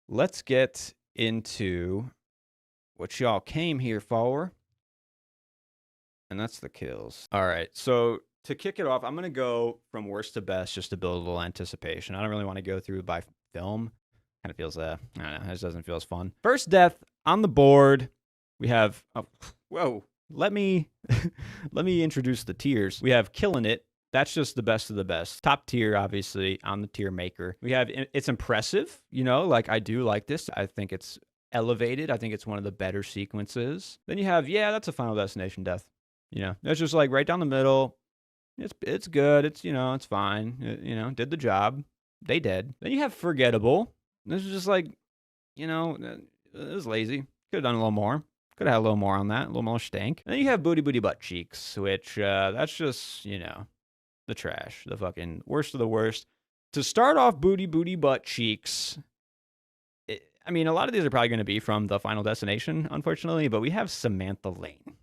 let's get into what y'all came here for, and that's the kills. All right, so to kick it off, I'm gonna go from worst to best just to build a little anticipation. I don't really want to go through by film. Kind of feels I don't know, this doesn't feel as fun. First death on the board, we have whoa. Let me let me introduce the tiers. We have Killing It. That's just the best of the best. Top tier, obviously, on the tier maker. We have it's impressive, like I do like this. I think it's elevated. I think it's one of the better sequences. Then you have, yeah, that's a Final Destination death. That's just like right down the middle. It's good. It's fine. Did the job. They did. Then you have Forgettable. This is just like, it was lazy. Could have done a little more. Could have had a little more on that, a little more stank. And then you have Booty Booty Butt Cheeks, which that's just, the trash, the fucking worst of the worst. To start off Booty Booty Butt Cheeks, a lot of these are probably going to be from the Final Destination, unfortunately, but we have Samantha Lane.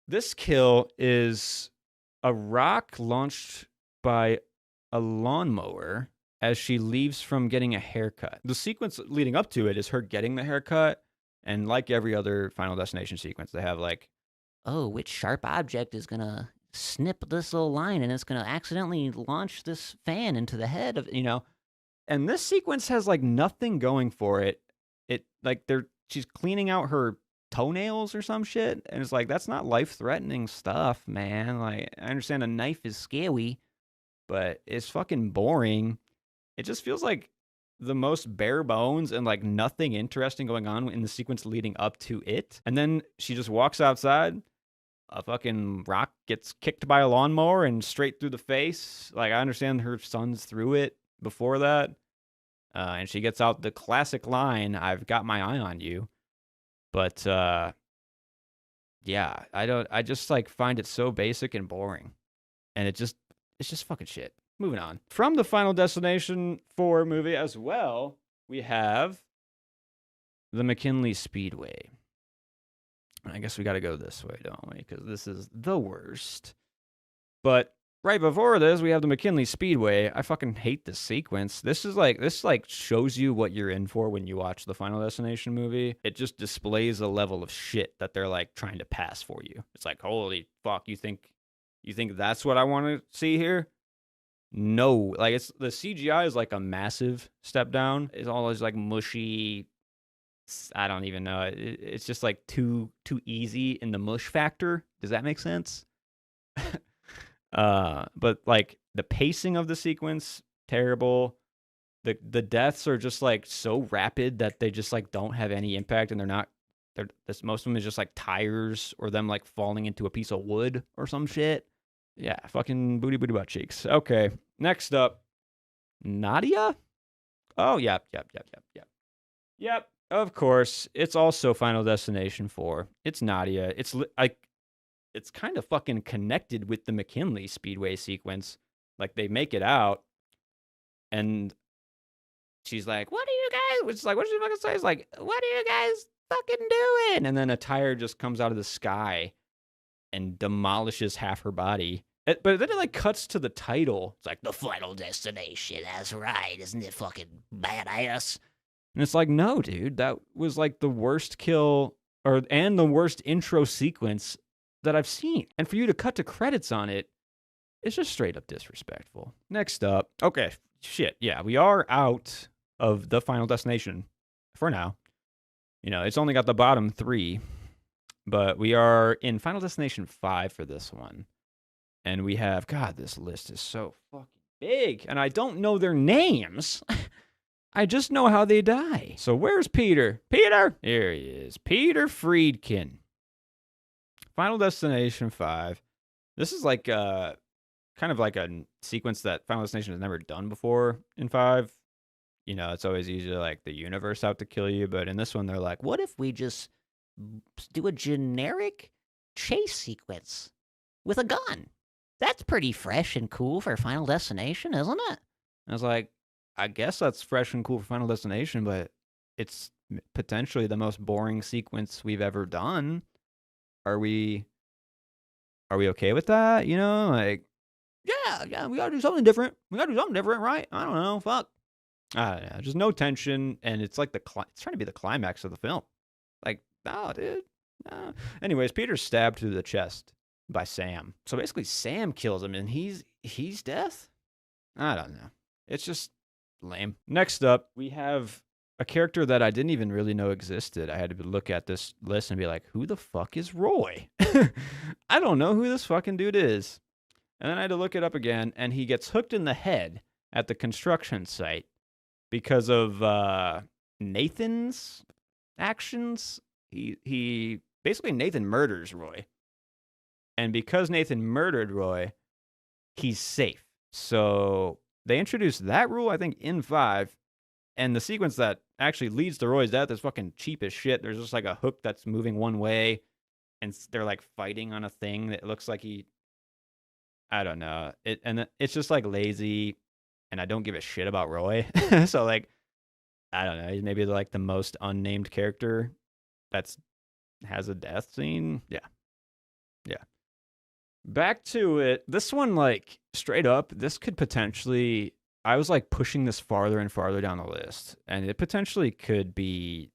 This kill is a rock launched by a lawnmower as she leaves from getting a haircut. The sequence leading up to it is her getting the haircut, and like every other Final Destination sequence, they have like, oh, which sharp object is gonna snip this little line and it's gonna accidentally launch this fan into the head of and this sequence has like nothing going for it. She's cleaning out her toenails or some shit, and it's like, that's not life-threatening stuff, man. Like, I understand a knife is scary, but it's fucking boring. It just feels like the most bare bones and like nothing interesting going on in the sequence leading up to it. And then she just walks outside, a fucking rock gets kicked by a lawnmower and straight through the face. Like, I understand her son's through it before that. And she gets out the classic line, "I've got my eye on you." But yeah, I just like find it so basic and boring. And it's just fucking shit. Moving on. From the Final Destination 4 movie as well, we have the McKinley Speedway. I guess we got to go this way, don't we? Because this is the worst. But right before this, we have the McKinley Speedway. I fucking hate this sequence. This shows you what you're in for when you watch the Final Destination movie. It just displays a level of shit that they're like trying to pass for you. It's like, holy fuck, you think that's what I want to see here? No, like, it's the CGI is like a massive step down. It's always like mushy. I don't even know. It's just like too easy in the mush factor. Does that make sense? But like the pacing of the sequence, terrible. The deaths are just like so rapid that they just like don't have any impact, and most of them is just like tires or them like falling into a piece of wood or some shit. Yeah, fucking booty booty butt cheeks. Okay, next up, Nadia. Oh, yep. Yep, of course. It's also Final Destination 4. It's Nadia. It's kind of fucking connected with the McKinley Speedway sequence. Like, they make it out, and she's like, "What are you guys?" It's like, what did she fucking say? It's like, "What are you guys fucking doing?" And then a tire just comes out of the sky and demolishes half her body. But then it like cuts to the title. It's like, "The Final Destination." That's right, isn't it fucking badass? And it's like, no, dude, that was like the worst kill and the worst intro sequence that I've seen. And for you to cut to credits on it, it's just straight up disrespectful. Next up, okay, shit, yeah, we are out of the Final Destination for now. It's only got the bottom 3. But we are in Final Destination 5 for this one. And we have, God, this list is so fucking big. And I don't know their names. I just know how they die. So where's Peter? Peter! Here he is. Peter Friedkin. Final Destination 5. This is like kind of like a sequence that Final Destination has never done before in 5. It's always usually like the universe out to kill you. But in this one, they're like, what if we just do a generic chase sequence with a gun? That's pretty fresh and cool for Final Destination, isn't it? I was like, I guess that's fresh and cool for Final Destination, but it's potentially the most boring sequence we've ever done. Are we okay with that? Like, yeah, we gotta do something different. Right? I don't know, fuck. I don't know, just no tension, and it's like it's trying to be the climax of the film. Like, oh, dude. No. Anyways, Peter's stabbed through the chest by Sam. So basically, Sam kills him, and he's death. I don't know. It's just lame. Next up, we have a character that I didn't even really know existed. I had to look at this list and be like, who the fuck is Roy? I don't know who this fucking dude is. And then I had to look it up again, and he gets hooked in the head at the construction site because of Nathan's actions. He basically, Nathan murders Roy. And because Nathan murdered Roy, he's safe. So they introduced that rule, I think, in 5. And the sequence that actually leads to Roy's death is fucking cheap as shit. There's just like a hook that's moving one way, and they're like fighting on a thing that looks like I don't know. It's just like lazy, and I don't give a shit about Roy. So like, I don't know. He's maybe like the most unnamed character that's has a death scene. Yeah. Back to it. This one, like, straight up, this could potentially. I was like pushing this farther and farther down the list, and it potentially could be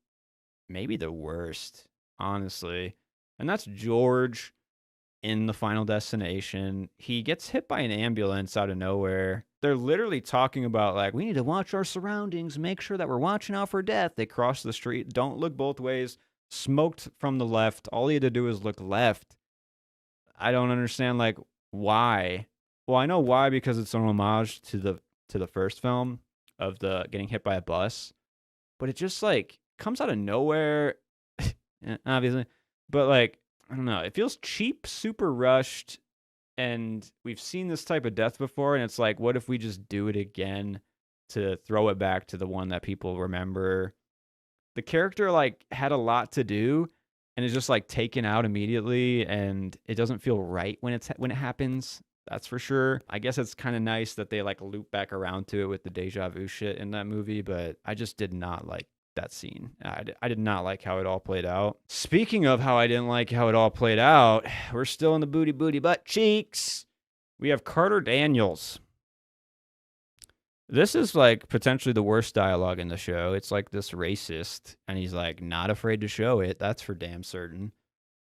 maybe the worst, honestly. And that's George in the Final Destination. He gets hit by an ambulance out of nowhere. They're literally talking about, like, we need to watch our surroundings, make sure that we're watching out for death. They cross the street, don't look both ways, smoked from the left. All he had to do is look left. I don't understand, like, why. Well, I know why, because it's an homage to the first film of the getting hit by a bus, but it just like comes out of nowhere, obviously. But like, I don't know, it feels cheap, super rushed, and we've seen this type of death before, and it's like, what if we just do it again to throw it back to the one that people remember? The character like had a lot to do, and is just like taken out immediately, and it doesn't feel right when it happens. That's for sure. I guess it's kind of nice that they like loop back around to it with the deja vu shit in that movie, but I just did not like that scene. I did not like how it all played out. Speaking of how I didn't like how it all played out, we're still in the booty butt cheeks. We have Carter Daniels. This is like potentially the worst dialogue in the show. It's like this racist, and he's like not afraid to show it. That's for damn certain.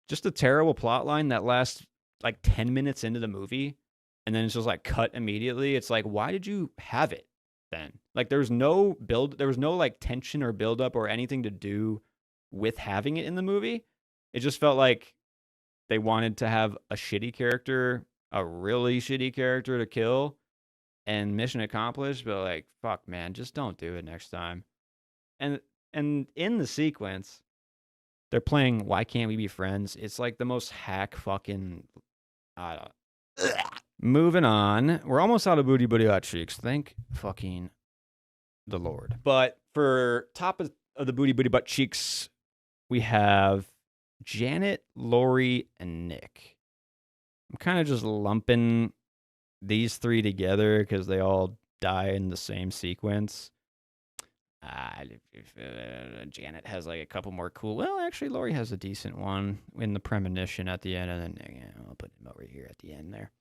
Just a terrible plot line that lasts like 10 minutes into the movie, and then it's just like cut immediately. It's like, why did you have it then? Like there was no like tension or build up or anything to do with having it in the movie. It just felt like they wanted to have a shitty character, a really shitty character to kill, and mission accomplished. But like, fuck, man, just don't do it next time. And in the sequence, they're playing Why Can't We Be Friends? It's like the most hack fucking. I don't. Moving on. We're almost out of booty hot cheeks. Thank fucking the Lord. But for top of the booty butt cheeks, we have Janet, Lori, and Nick. I'm kind of just lumping these 3 together because they all die in the same sequence. Janet has like a couple more cool. Well, actually, Lori has a decent one in the premonition at the end, and then I'll put him over here at the end there.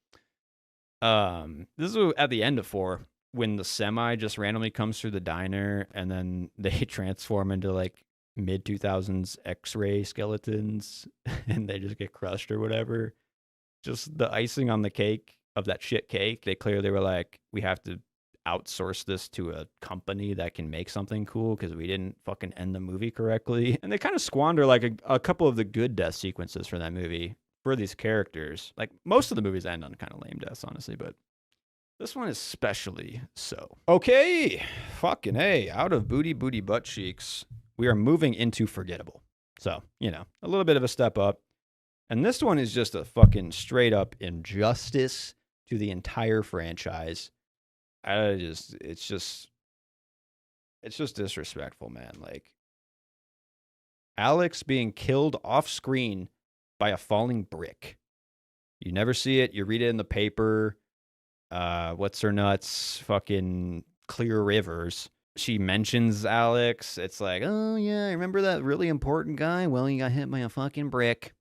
This is at the end of 4 when the semi just randomly comes through the diner, and then they transform into like mid 2000s X-ray skeletons, and they just get crushed or whatever. Just the icing on the cake of that shit cake. They clearly were like, we have to outsource this to a company that can make something cool because we didn't fucking end the movie correctly. And they kind of squander like a couple of the good death sequences for that movie for these characters. Like most of the movies end on kind of lame deaths, honestly, but this one is especially so. Okay, fucking A, out of booty butt cheeks, we are moving into forgettable. So, a little bit of a step up. And this one is just a fucking straight up injustice to the entire franchise. It's just disrespectful, man. Like Alex being killed off screen by a falling brick. You never see it. You read it in the paper. What's her nuts? Fucking Clear Rivers. She mentions Alex. It's like, oh yeah, remember that really important guy? Well, he got hit by a fucking brick.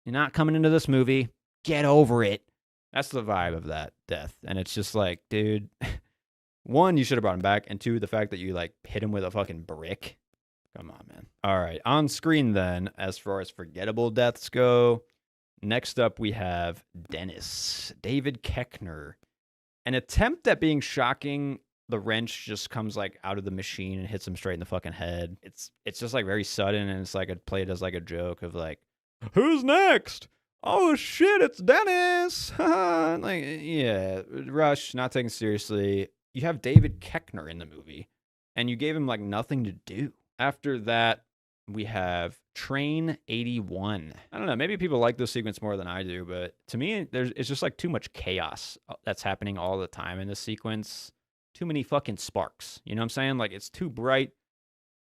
You're not coming into this movie. Get over it. That's the vibe of that death. And it's just like, dude, One, you should have brought him back, and two, the fact that you like hit him with a fucking brick. Come on, man. All right, on screen then, as far as forgettable deaths go, next up we have Dennis, David Keckner. An attempt at being shocking, the wrench just comes like out of the machine and hits him straight in the fucking head. It's just like very sudden, and it's like played as like a joke of like, who's next? Oh shit, it's Dennis. Like, yeah, Rush, not taken seriously. You have David Keckner in the movie, and you gave him like nothing to do. After that, we have Train 81. I don't know, maybe people like this sequence more than I do, but to me, it's just like too much chaos that's happening all the time in this sequence. Too many fucking sparks. You know what I'm saying? Like, it's too bright.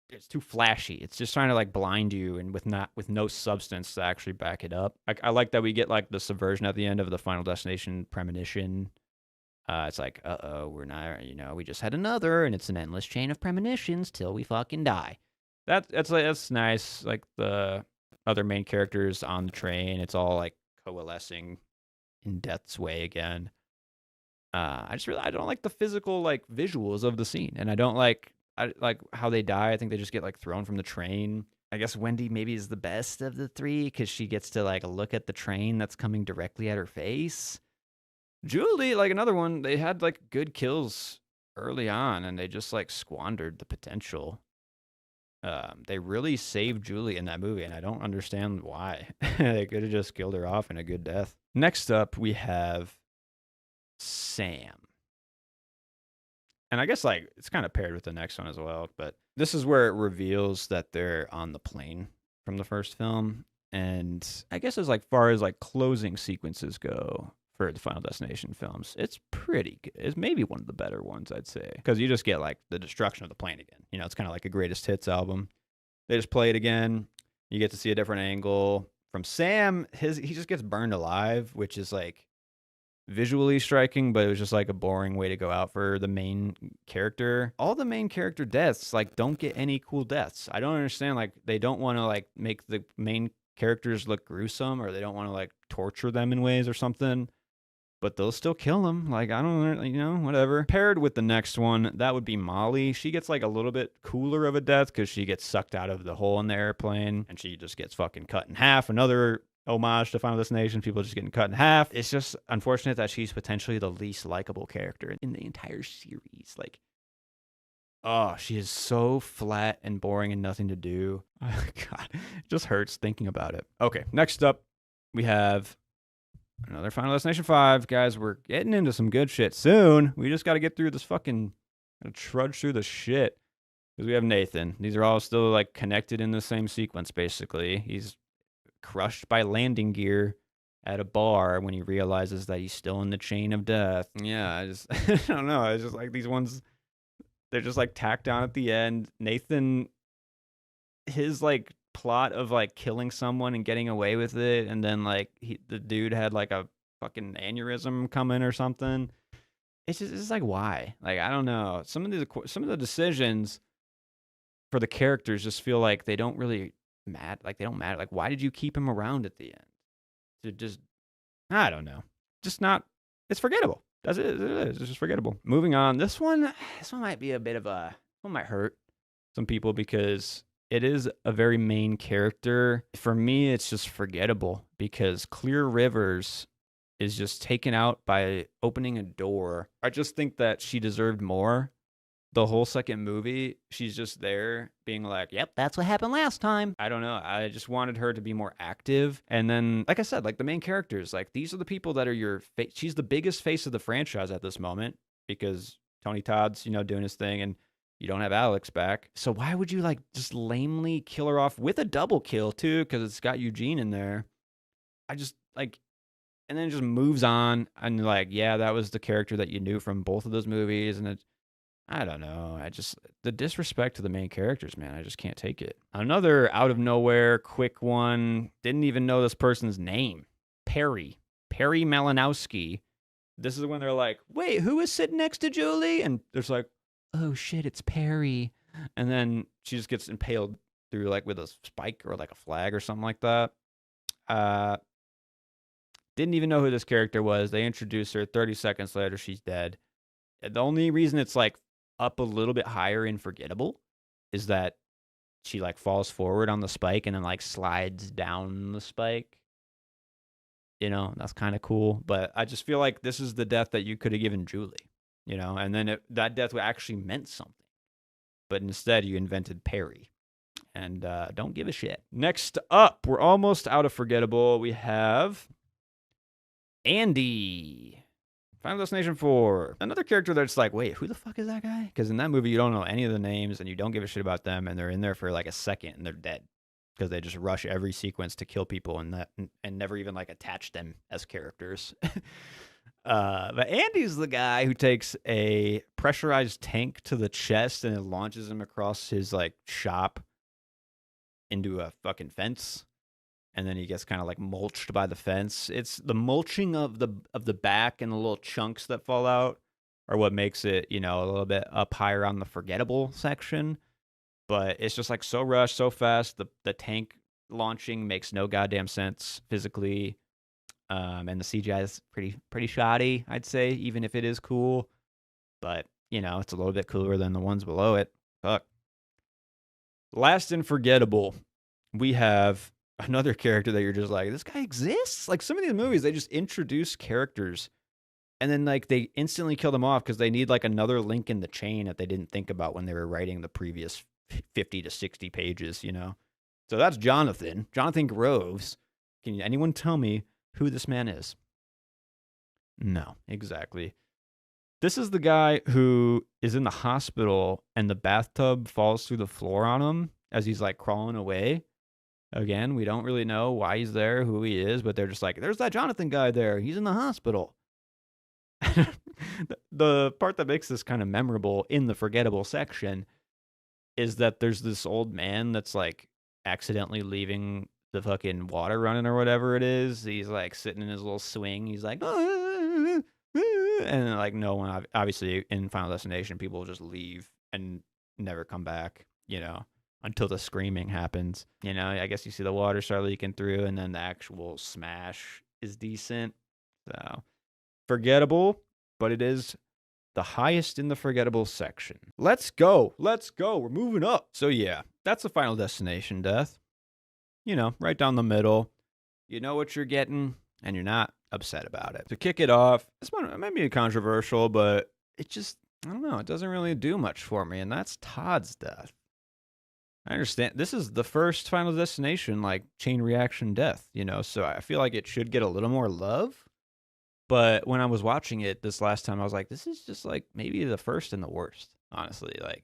It's too flashy. It's just trying to like blind you, and with no substance to actually back it up. I like that we get like the subversion at the end of the Final Destination premonition. It's like, we're not, we just had another, and it's an endless chain of premonitions till we fucking die. That's nice. Like the other main characters on the train, it's all like coalescing in Death's way again. I don't like the physical like visuals of the scene, and I like how they die. I think they just get like thrown from the train. I guess Wendy maybe is the best of the three because she gets to like look at the train that's coming directly at her face. Julie, like another one, they had like good kills early on, and they just like squandered the potential. They really saved Julie in that movie, and I don't understand why. They could have just killed her off in a good death. Next up, we have Sam. And I guess like it's kind of paired with the next one as well, but this is where it reveals that they're on the plane from the first film. And I guess as like far as like closing sequences go for the Final Destination films, it's pretty good. It's maybe one of the better ones, I'd say, because you just get like the destruction of the plane again. You know, it's kind of like a greatest hits album. They just play it again. You get to see a different angle from Sam. He just gets burned alive, which is like visually striking, but it was just like a boring way to go out for the main character. All the main character deaths like don't get any cool deaths. I don't understand. Like they don't want to like make the main characters look gruesome, or they don't want to like torture them in ways or something, but they'll still kill them. Like, I don't, whatever. Paired with the next one, that would be Molly. She gets like a little bit cooler of a death because she gets sucked out of the hole in the airplane, and she just gets fucking cut in half. Another homage to Final Destination, people just getting cut in half. It's just unfortunate that she's potentially the least likable character in the entire series. Like, oh, she is so flat and boring and nothing to do. Oh, God, it just hurts thinking about it. Okay, next up, we have another Final Destination 5. Guys, we're getting into some good shit soon. We just got to get through this fucking, trudge through the shit. Because we have Nathan. These are all still like connected in the same sequence, basically. He's crushed by landing gear at a bar when he realizes that he's still in the chain of death. Yeah, I don't know. It's just like these ones, they're just like tacked on at the end. Nathan, his like plot of like killing someone and getting away with it, and then like the dude had like a fucking aneurysm coming or something. It's like, why? Like, I don't know. Some of the decisions for the characters just feel like they don't really matter. Like, they don't matter. Like, why did you keep him around at the end? To just, I don't know. Just not. It's forgettable. That's it. It is. It's just forgettable. Moving on. This one might be a bit of a. One might hurt some people because it is a very main character. For me, it's just forgettable because Clear Rivers is just taken out by opening a door. I just think that she deserved more. The whole second movie, she's just there being like, yep, That's what happened last time. I don't know. I just wanted her to be more active. And then, like I said, like the main characters, like these are the people that are your face. She's the biggest face of the franchise at this moment because Tony Todd's, doing his thing, and you don't have Alex back. So why would you like just lamely kill her off with a double kill too? Because it's got Eugene in there. I just like, and then it just moves on. And like, yeah, that was the character that you knew from both of those movies. And I don't know. The disrespect to the main characters, man, I just can't take it. Another out of nowhere quick one. Didn't even know this person's name. Perry Malinowski. This is when they're like, wait, who is sitting next to Julie? And there's like, oh shit, it's Perry. And then she just gets impaled through like with a spike or like a flag or something like that. Didn't even know who this character was. They introduce her. 30 seconds later, she's dead. The only reason it's like up a little bit higher in Forgettable is that she like falls forward on the spike and then like slides down the spike. That's kind of cool. But I just feel like this is the death that you could have given Julie, and then that death actually meant something. But instead, you invented Perry. And don't give a shit. Next up, we're almost out of Forgettable. We have Andy. Final Destination 4. Another character that's like, wait, who the fuck is that guy? Because in that movie, you don't know any of the names and you don't give a shit about them. And they're in there for like a second and they're dead. Because they just rush every sequence to kill people and never even like attach them as characters. But Andy's the guy who takes a pressurized tank to the chest and it launches him across his like shop into a fucking fence, and then he gets kind of like mulched by the fence. It's the mulching of the back and the little chunks that fall out are what makes it, a little bit up higher on the Forgettable section. But it's just like so rushed, so fast. The tank launching makes no goddamn sense physically. And the CGI is pretty shoddy, I'd say, even if it is cool. But, it's a little bit cooler than the ones below it. Fuck. Last and Forgettable, we have another character that you're just like, this guy exists? Like some of these movies, they just introduce characters and then like they instantly kill them off because they need like another link in the chain that they didn't think about when they were writing the previous 50 to 60 pages, So that's Jonathan Groves. Can anyone tell me who this man is? No, exactly. This is the guy who is in the hospital and the bathtub falls through the floor on him as he's like crawling away. Again, we don't really know why he's there, who he is, but they're just like, there's that Jonathan guy there. He's in the hospital. The part that makes this kind of memorable in the Forgettable section is that there's this old man that's like accidentally leaving the fucking water running or whatever it is. He's like sitting in his little swing. He's like, and like no one, obviously in Final Destination, people will just leave and never come back, until the screaming happens. I guess you see the water start leaking through and then the actual smash is decent. So Forgettable, but it is the highest in the Forgettable section. Let's go. We're moving up. So yeah, that's a Final Destination death. Right down the middle. You know what you're getting, and you're not upset about it. To kick it off, this one might be controversial, but it just, I don't know, it doesn't really do much for me, and that's Todd's death. I understand. This is the first Final Destination, like, chain reaction death, so I feel like it should get a little more love. But when I was watching it this last time, I was like, this is just, like, maybe the first and the worst, honestly. Like,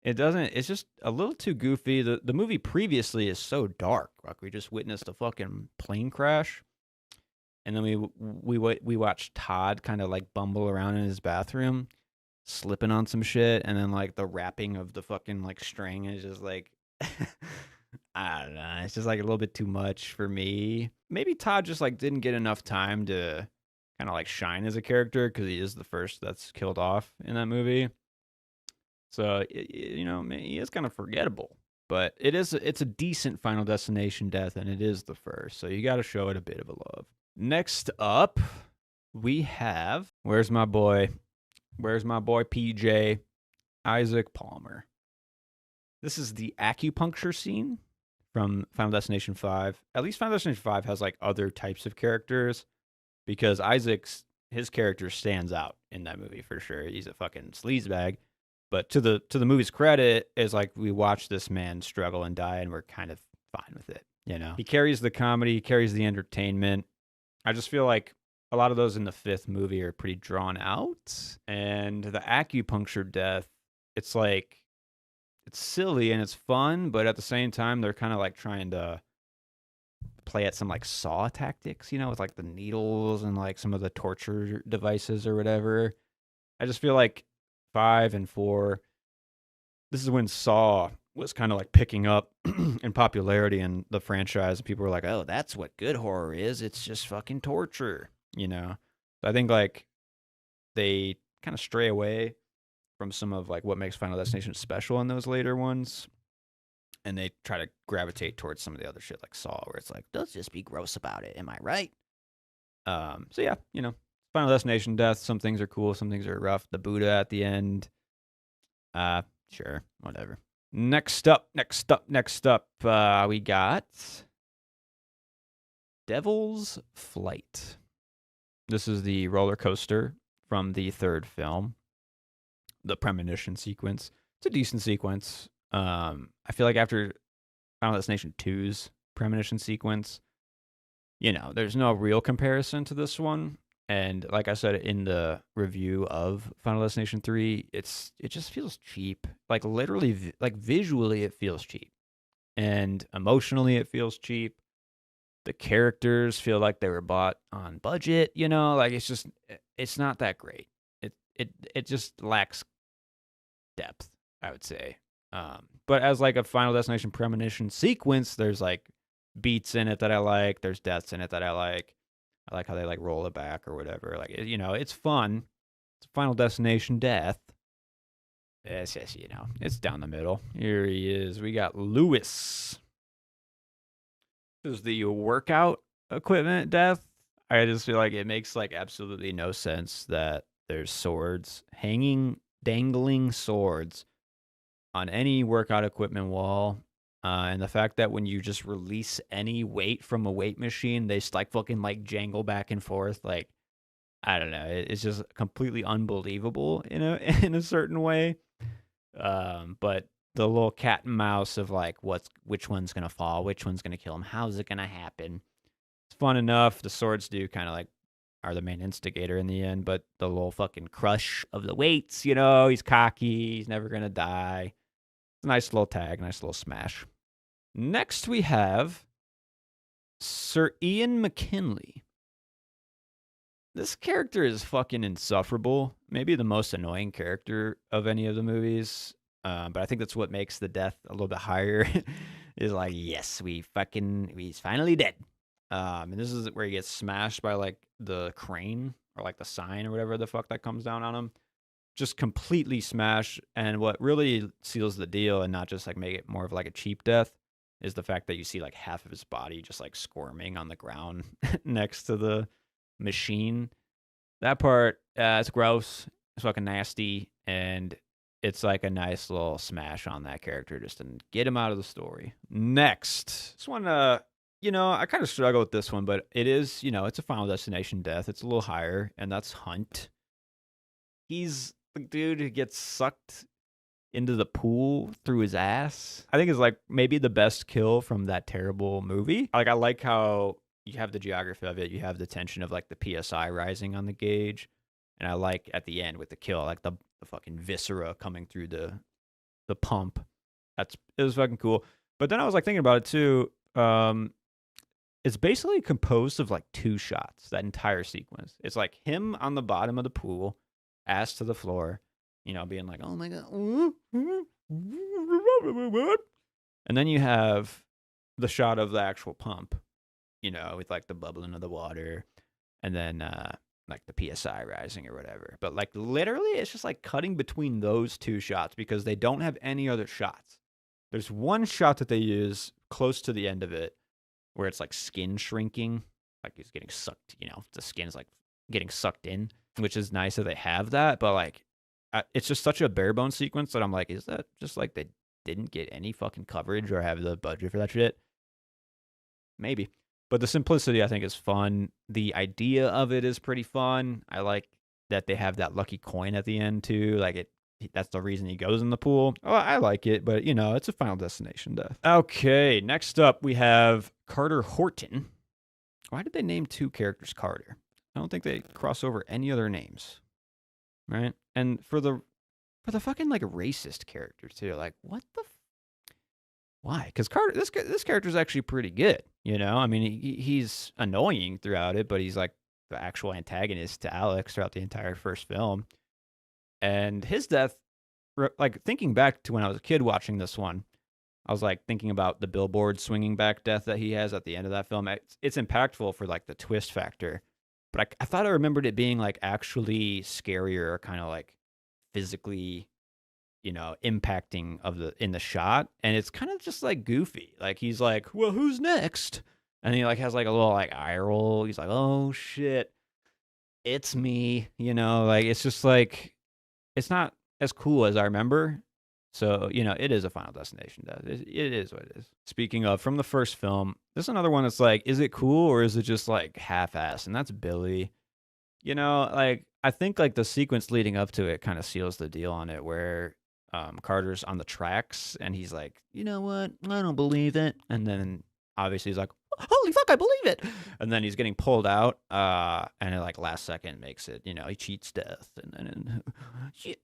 it's just a little too goofy. The movie previously is so dark. Like, we just witnessed a fucking plane crash. And then we watched Todd kind of like bumble around in his bathroom, slipping on some shit, and then like the wrapping of the fucking like string is just like I don't know. It's just like a little bit too much for me. Maybe Todd just like didn't get enough time to kind of like shine as a character because he is the first that's killed off in that movie. So he is kind of forgettable. But it's a decent Final Destination death, and it is the first, so you got to show it a bit of a love. Next up, we have where's my boy PJ, Isaac Palmer. This is the acupuncture scene from Final Destination 5. At least Final Destination 5 has like other types of characters because his character stands out in that movie for sure. He's a fucking sleazebag. But to the movie's credit, is like we watch this man struggle and die, and we're kind of fine with it. He carries the comedy, he carries the entertainment. I just feel like a lot of those in the fifth movie are pretty drawn out, and the acupuncture death, it's like it's silly and it's fun, but at the same time, they're kind of like trying to play at some like Saw tactics, with like the needles and like some of the torture devices or whatever. I just feel like 5 and 4, this is when Saw was kind of like picking up in popularity in the franchise. People were like, oh, that's what good horror is. It's just fucking torture, So I think like they kind of stray away from some of like what makes Final Destination special in those later ones. And they try to gravitate towards some of the other shit like Saw, where it's like, Let's just be gross about it. Am I right? So yeah, Final Destination death. Some things are cool, some things are rough. The Buddha at the end. Sure, whatever. Next up, we got Devil's Flight. This is the roller coaster from the third film, the premonition sequence. It's a decent sequence. I feel like after Final Destination 2's premonition sequence, there's no real comparison to this one. And like I said in the review of Final Destination 3, it just feels cheap. Like literally, like visually, it feels cheap, and emotionally, it feels cheap. The characters feel like they were bought on budget. Like it's not that great. It just lacks depth, I would say. But as like a Final Destination premonition sequence, there's like beats in it that I like. There's deaths in it that I like. I like how they like roll it back or whatever. Like it's fun. It's a Final Destination death. It's just it's down the middle. Here he is. We got Lewis. This is the workout equipment death. I just feel like it makes like absolutely no sense that there's swords dangling swords on any workout equipment wall. And the fact that when you just release any weight from a weight machine, they just like fucking like jangle back and forth. Like, I don't know. It's just completely unbelievable in a certain way. But the little cat and mouse of like which one's gonna fall, which one's gonna kill him, how's it gonna happen? It's fun enough. The swords do kind of like are the main instigator in the end, but the little fucking crush of the weights, he's cocky, he's never gonna die. It's a nice little tag, nice little smash. Next we have Sir Ian McKinley. This character is fucking insufferable. Maybe the most annoying character of any of the movies. But I think that's what makes the death a little bit higher. Is like, yes, he's finally dead. And this is where he gets smashed by like the crane or like the sign or whatever the fuck that comes down on him. Just completely smashed. And what really seals the deal and not just like make it more of like a cheap death is the fact that you see like half of his body just like squirming on the ground next to the machine. That part, it's gross. It's fucking nasty. And it's like a nice little smash on that character just to get him out of the story. Next. This one, I kind of struggle with this one, but it is, it's a Final Destination death. It's a little higher, and that's Hunt. He's the dude who gets sucked into the pool through his ass. I think it's like maybe the best kill from that terrible movie. Like I like how you have the geography of it. You have the tension of like the PSI rising on the gauge. And I like at the end with the kill, like the fucking viscera coming through the pump. It was fucking cool. But then I was like thinking about it too. It's basically composed of like 2 shots, that entire sequence. It's like him on the bottom of the pool, ass to the floor, being like, oh my God. And then you have the shot of the actual pump, with like the bubbling of the water and then like the PSI rising or whatever. But like literally it's just like cutting between those 2 shots because they don't have any other shots. There's one shot that they use close to the end of it where it's like skin shrinking, like he's getting sucked, the skin's like getting sucked in, which is nice that they have that. But like, it's just such a bare bones sequence that I'm like, is that just like they didn't get any fucking coverage or have the budget for that shit? Maybe. But the simplicity, I think, is fun. The idea of it is pretty fun. I like that they have that lucky coin at the end, too. Like, that's the reason he goes in the pool. Oh, I like it, but, it's a Final Destination death. Okay, next up, we have Carter Horton. Why did they name 2 characters Carter? I don't think they cross over any other names, right? And for the fucking, like, racist character, too. Like, what the why? Because Carter, this character is actually pretty good. I mean, he's annoying throughout it, but he's like the actual antagonist to Alex throughout the entire first film. And his death, like thinking back to when I was a kid watching this one, I was like thinking about the billboard swinging back death that he has at the end of that film. It's impactful for like the twist factor, but I thought I remembered it being like actually scarier, kind of like physically impacting in the shot. And it's kind of just like goofy. Like he's like, well, who's next? And he like has like a little like eye roll. He's like, oh shit. it's me, like it's just like it's not as cool as I remember. So, it is a Final Destination death. It is what it is. Speaking of, from the first film, this is another one that's like, is it cool or is it just like half-assed? And that's Billy. Like I think like the sequence leading up to it kind of seals the deal on it, where Carter's on the tracks and he's like, you know what? I don't believe it. And then obviously he's like, holy fuck, I believe it. And then he's getting pulled out, and it like last second makes it, he cheats death. And then,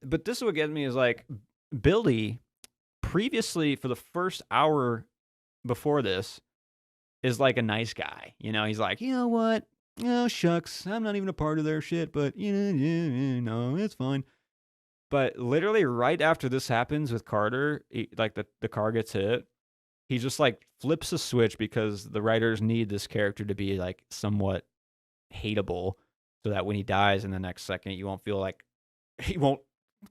but this is what gets me is like Billy previously for the first hour before this is like a nice guy. He's like, you know what? Oh, shucks. I'm not even a part of their shit, but, no, it's fine. But literally right after this happens with Carter, like the car gets hit, he just like flips a switch because the writers need this character to be like somewhat hateable so that when he dies in the next second, you won't feel like he won't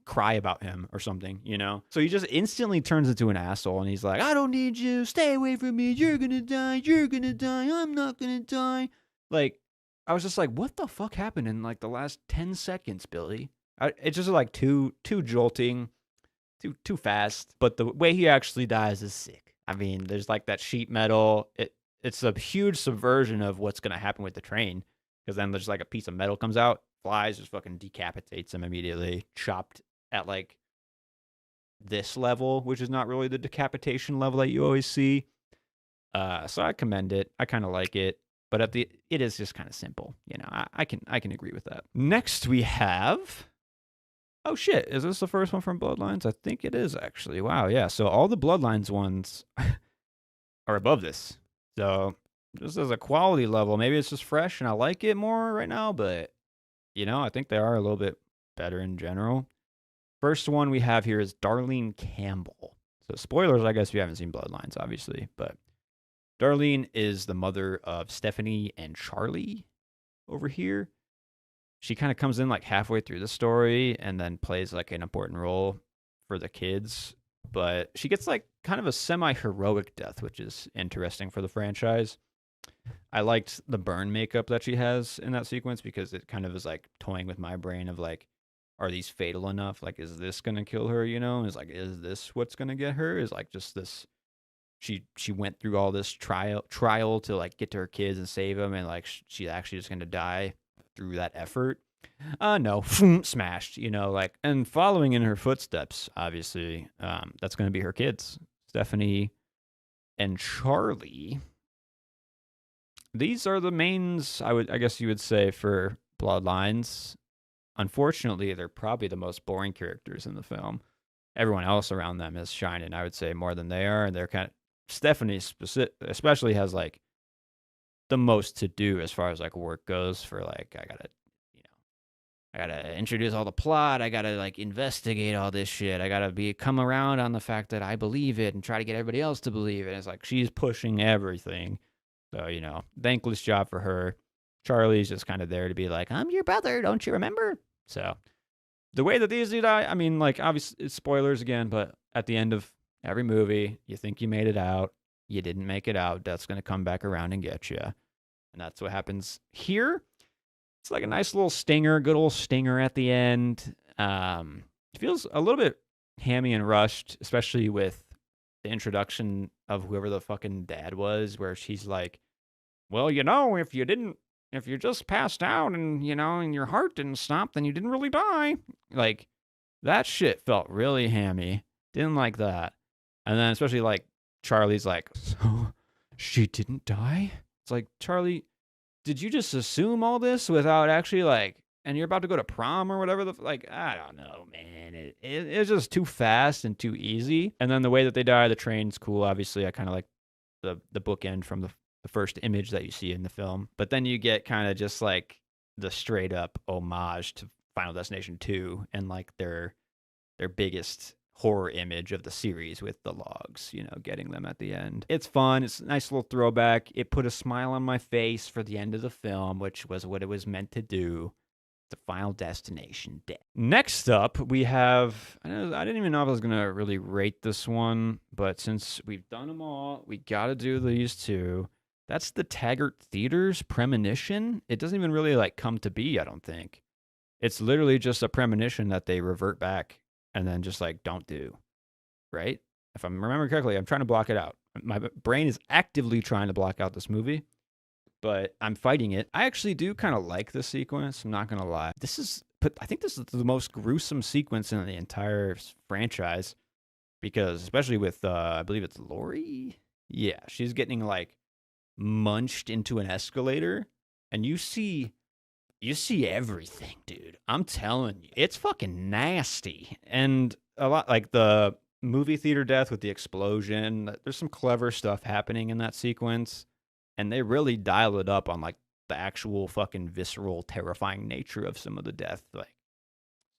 cry about him or something. So he just instantly turns into an asshole and he's like, I don't need you. Stay away from me. You're going to die. You're going to die. I'm not going to die. Like, I was just like, what the fuck happened in like the last 10 seconds, Billy? It's just like too jolting, too fast. But the way he actually dies is sick. I mean, there's like that sheet metal. It's a huge subversion of what's going to happen with the train, because then there's like a piece of metal comes out, flies, just fucking decapitates him immediately, chopped at like this level, which is not really the decapitation level that you always see. So I commend it. I kind of like it, but it is just kind of simple. I can agree with that. Next we have. Oh shit, is this the first one from Bloodlines? I think it is actually. Wow, yeah. So all the Bloodlines ones are above this. So just as a quality level, maybe it's just fresh and I like it more right now, but I think they are a little bit better in general. First one we have here is Darlene Campbell. So spoilers, I guess, if you haven't seen Bloodlines, obviously, but Darlene is the mother of Stephanie and Charlie over here. She kind of comes in like halfway through the story and then plays like an important role for the kids. But she gets like kind of a semi-heroic death, which is interesting for the franchise. I liked the burn makeup that she has in that sequence because it kind of is like toying with my brain of like, are these fatal enough? Like, is this gonna kill her? It's like, is this what's gonna get her? Is like just this. She went through all this trial to like get to her kids and save them, and like she's actually just gonna die through that effort. No, smashed. Like, and following in her footsteps, obviously, that's gonna be her kids, Stephanie and Charlie. These are the mains, I guess you would say, for Bloodlines. Unfortunately, they're probably the most boring characters in the film. Everyone else around them is shining, I would say, more than they are, and they're kind of Stephanie especially has like the most to do as far as like work goes. For like, I gotta introduce all the plot. I gotta like investigate all this shit. I gotta come around on the fact that I believe it and try to get everybody else to believe it. It's like she's pushing everything. So, thankless job for her. Charlie's just kind of there to be like, I'm your brother, don't you remember? So, the way that these do die, I mean, like, obviously, it's spoilers again, but at the end of every movie, you think you made it out. You didn't make it out. Death's going to come back around and get you. And that's what happens here. It's like a nice little stinger, good old stinger at the end. It feels a little bit hammy and rushed, especially with the introduction of whoever the fucking dad was, where she's like, well, if you just passed out and, and your heart didn't stop, then you didn't really die. Like, that shit felt really hammy. Didn't like that. And then especially like Charlie's like, so she didn't die? It's like, Charlie, did you just assume all this without actually like, and you're about to go to prom or whatever like, I don't know, man. It's just too fast and too easy. And then the way that they die, the train's cool. Obviously, I kind of like the bookend from the first image that you see in the film. But then you get kind of just like the straight up homage to Final Destination 2 and like their biggest horror image of the series with the logs, getting them at the end. It's fun. It's a nice little throwback. It put a smile on my face for the end of the film, which was what it was meant to do. The Final Destination Death. Next up, we have, I didn't even know if I was going to really rate this one, but since we've done them all, we got to do these two. That's the Taggart Theater's premonition. It doesn't even really like come to be, I don't think. It's literally just a premonition that they revert back and then just like don't do, right? If I'm remembering correctly, I'm trying to block it out. My brain is actively trying to block out this movie, but I'm fighting it. I actually do kind of like this sequence. I'm not gonna lie. I think this is the most gruesome sequence in the entire franchise because, especially with, I believe it's Lori. Yeah, she's getting like munched into an escalator, and you see everything, dude. I'm telling you, it's fucking nasty, and a lot like the movie theater death with the explosion. There's some clever stuff happening in that sequence, and they really dial it up on like the actual fucking visceral, terrifying nature of some of the death. Like,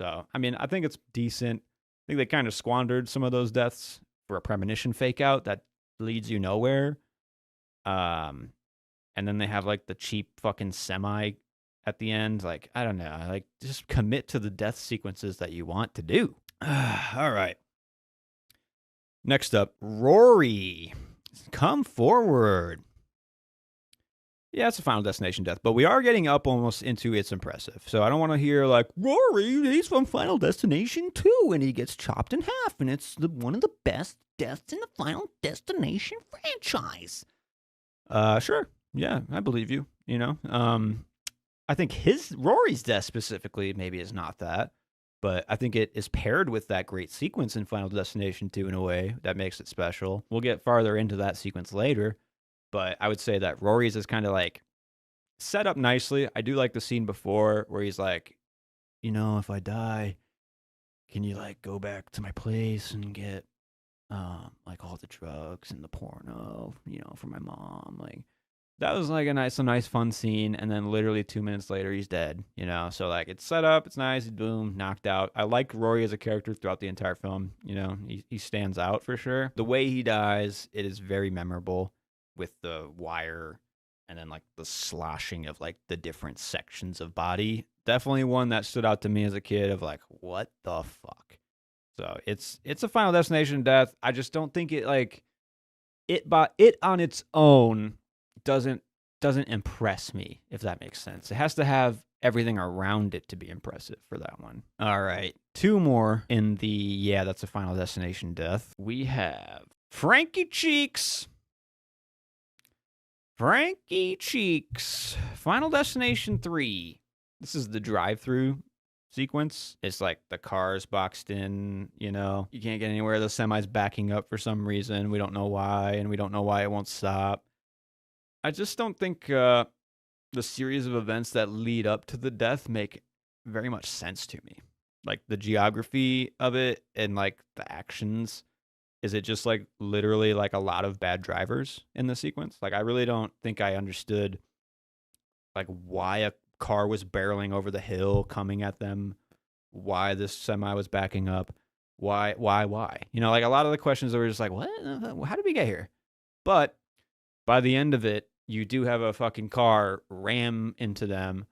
so I mean, I think it's decent. I think they kind of squandered some of those deaths for a premonition fake out that leads you nowhere. Um, and then they have like the cheap fucking semi at the end. Like, I don't know. Like, just commit to the death sequences that you want to do. All right. Next up, Rory. Come forward. Yeah, it's a Final Destination death, but we are getting up almost into it's impressive. So I don't want to hear like, Rory, he's from Final Destination 2 and he gets chopped in half and it's one of the best deaths in the Final Destination franchise. Sure. Yeah, I believe you, you know. I think Rory's death specifically maybe is not that, but I think it is paired with that great sequence in Final Destination 2 in a way that makes it special. We'll get farther into that sequence later, but I would say that Rory's is kind of like set up nicely. I do like the scene before where he's like, if I die, can you like go back to my place and get like all the drugs and the porno, for my mom, like that was like a nice fun scene, and then literally 2 minutes later he's dead, so like it's set up, it's nice, boom, knocked out. I like Rory as a character throughout the entire film. He stands out for sure. The way he dies, it is very memorable with the wire and then like the sloshing of like the different sections of body. Definitely one that stood out to me as a kid of like, what the fuck. So it's a Final Destination death. I just don't think it like it on its own doesn't impress me, if that makes sense. It has to have everything around it to be impressive for that one. All right, two more in the that's a Final Destination death. We have Frankie Cheeks. Frankie Cheeks. Final Destination 3. This is the drive-through sequence. It's like the car's boxed in, you can't get anywhere. The semi's backing up for some reason. We don't know why, and we don't know why it won't stop. I just don't think the series of events that lead up to the death make very much sense to me. Like the geography of it and like the actions. Is it just like literally like a lot of bad drivers in the sequence? Like I really don't think I understood like why a car was barreling over the hill coming at them, why this semi was backing up, why? Like a lot of the questions that were just like, what? How did we get here? But by the end of it, you do have a fucking car ram into them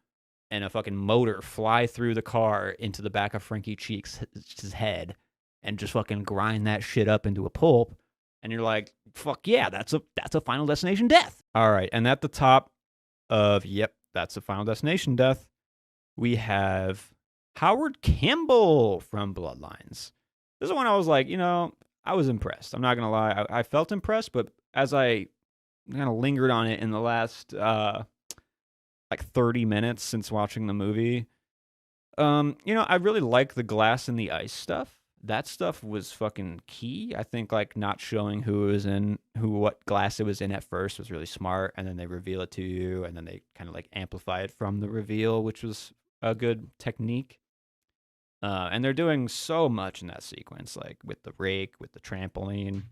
and a fucking motor fly through the car into the back of Frankie Cheeks' head and just fucking grind that shit up into a pulp. And you're like, fuck yeah, that's a Final Destination death. All right, and at the top of, that's a Final Destination death, we have Howard Campbell from Bloodlines. This is one I was like, I was impressed. I'm not going to lie. I felt impressed, but as I kind of lingered on it in the last like 30 minutes since watching the movie, I really like the glass and the ice stuff. That stuff was fucking key. I think like not showing what glass it was in at first was really smart, and then they reveal it to you, and then they kind of like amplify it from the reveal, which was a good technique. And they're doing so much in that sequence, like with the rake, with the trampoline,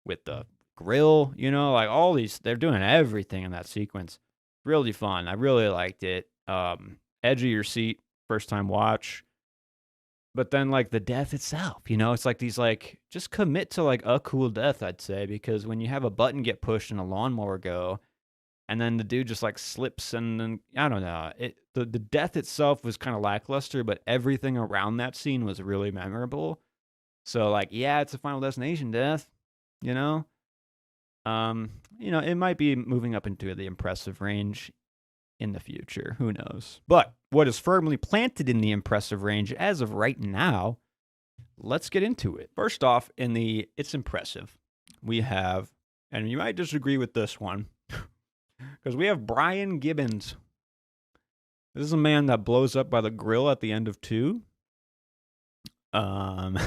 with the grill, like all these, they're doing everything in that sequence. Really fun. I really liked it. Edge of your seat, first time watch. But then like the death itself, it's like these like, just commit to like a cool death, I'd say, because when you have a button get pushed and a lawnmower go, and then the dude just like slips, and then I don't know, the death itself was kind of lackluster, but everything around that scene was really memorable. So like, it's a Final Destination death, It might be moving up into the impressive range in the future. Who knows? But what is firmly planted in the impressive range as of right now, let's get into it. First off, it's impressive, we have, and you might disagree with this one, because we have Brian Gibbons. This is a man that blows up by the grill at the end of 2. Um,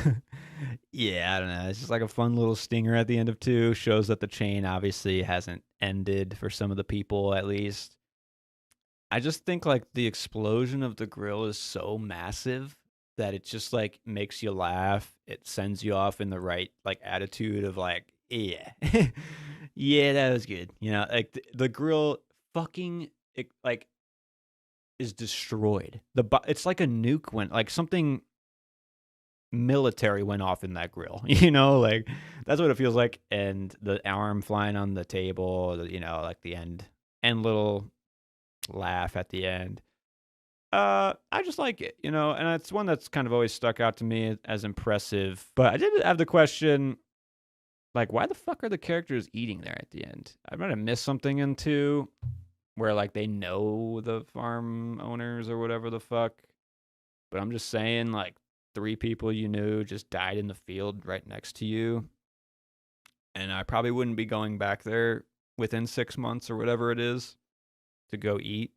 yeah, I don't know. It's just like a fun little stinger at the end of 2. Shows that the chain obviously hasn't ended for some of the people, at least. I just think like the explosion of the grill is so massive that it just like makes you laugh. It sends you off in the right like attitude of like, yeah, yeah, that was good. Like the grill fucking like is destroyed. It's like a nuke went like something military went off in that grill. Like that's what it feels like. And the arm flying on the table, like the end little laugh at the end. I just like it, and it's one that's kind of always stuck out to me as impressive. But I did have the question, like, why the fuck are the characters eating there at the end? I might have missed something in 2 where like they know the farm owners or whatever the fuck. But I'm just saying, like, 3 people you knew just died in the field right next to you. And I probably wouldn't be going back there within 6 months or whatever it is to go eat.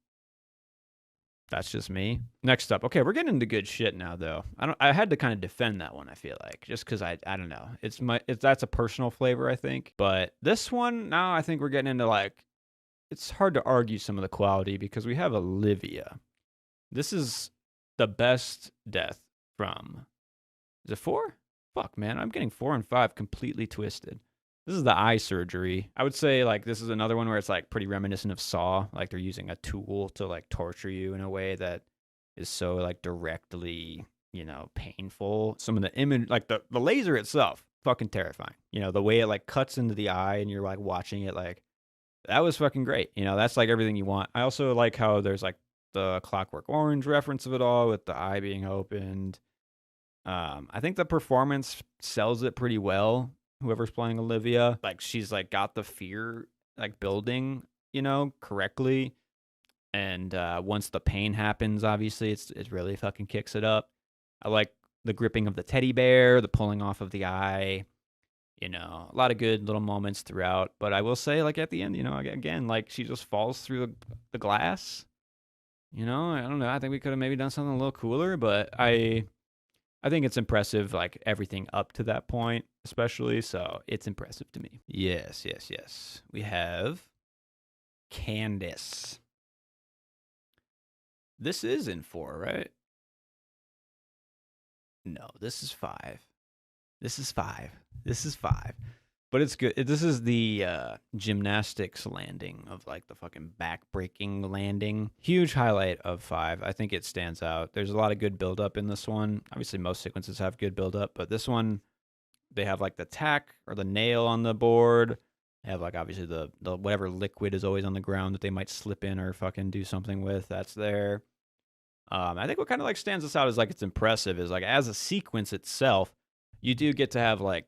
That's just me. Next up, okay, we're getting into good shit now, though. I had to kind of defend that one. I feel like just because I don't know. That's a personal flavor, I think. But this one now, I think we're getting into like, it's hard to argue some of the quality because we have Olivia. This is the best death from. Is it 4? Fuck, man, I'm getting 4 and 5 completely twisted. This is the eye surgery. I would say like this is another one where it's like pretty reminiscent of Saw. Like they're using a tool to like torture you in a way that is so like directly, painful. Some of the image, like the laser itself, fucking terrifying. The way it like cuts into the eye and you're like watching it, like that was fucking great. That's like everything you want. I also like how there's like the Clockwork Orange reference of it all with the eye being opened. I think the performance sells it pretty well. Whoever's playing Olivia, like she's like got the fear like building, correctly. And once the pain happens, obviously it really fucking kicks it up. I like the gripping of the teddy bear, the pulling off of the eye. A lot of good little moments throughout. But I will say, like at the end, again, like she just falls through the glass. I don't know. I think we could have maybe done something a little cooler, but I think it's impressive, like everything up to that point, especially. So it's impressive to me. Yes, yes, yes. We have Candace. This is in 4, right? No, this is 5. This is 5. This is 5. But it's good. This is the gymnastics landing of like the fucking back-breaking landing. Huge highlight of 5. I think it stands out. There's a lot of good build-up in this one. Obviously, most sequences have good build-up, but this one, they have like the tack or the nail on the board. They have like obviously the whatever liquid is always on the ground that they might slip in or fucking do something with. That's there. I think what kind of like stands us out is like it's impressive is like as a sequence itself, you do get to have like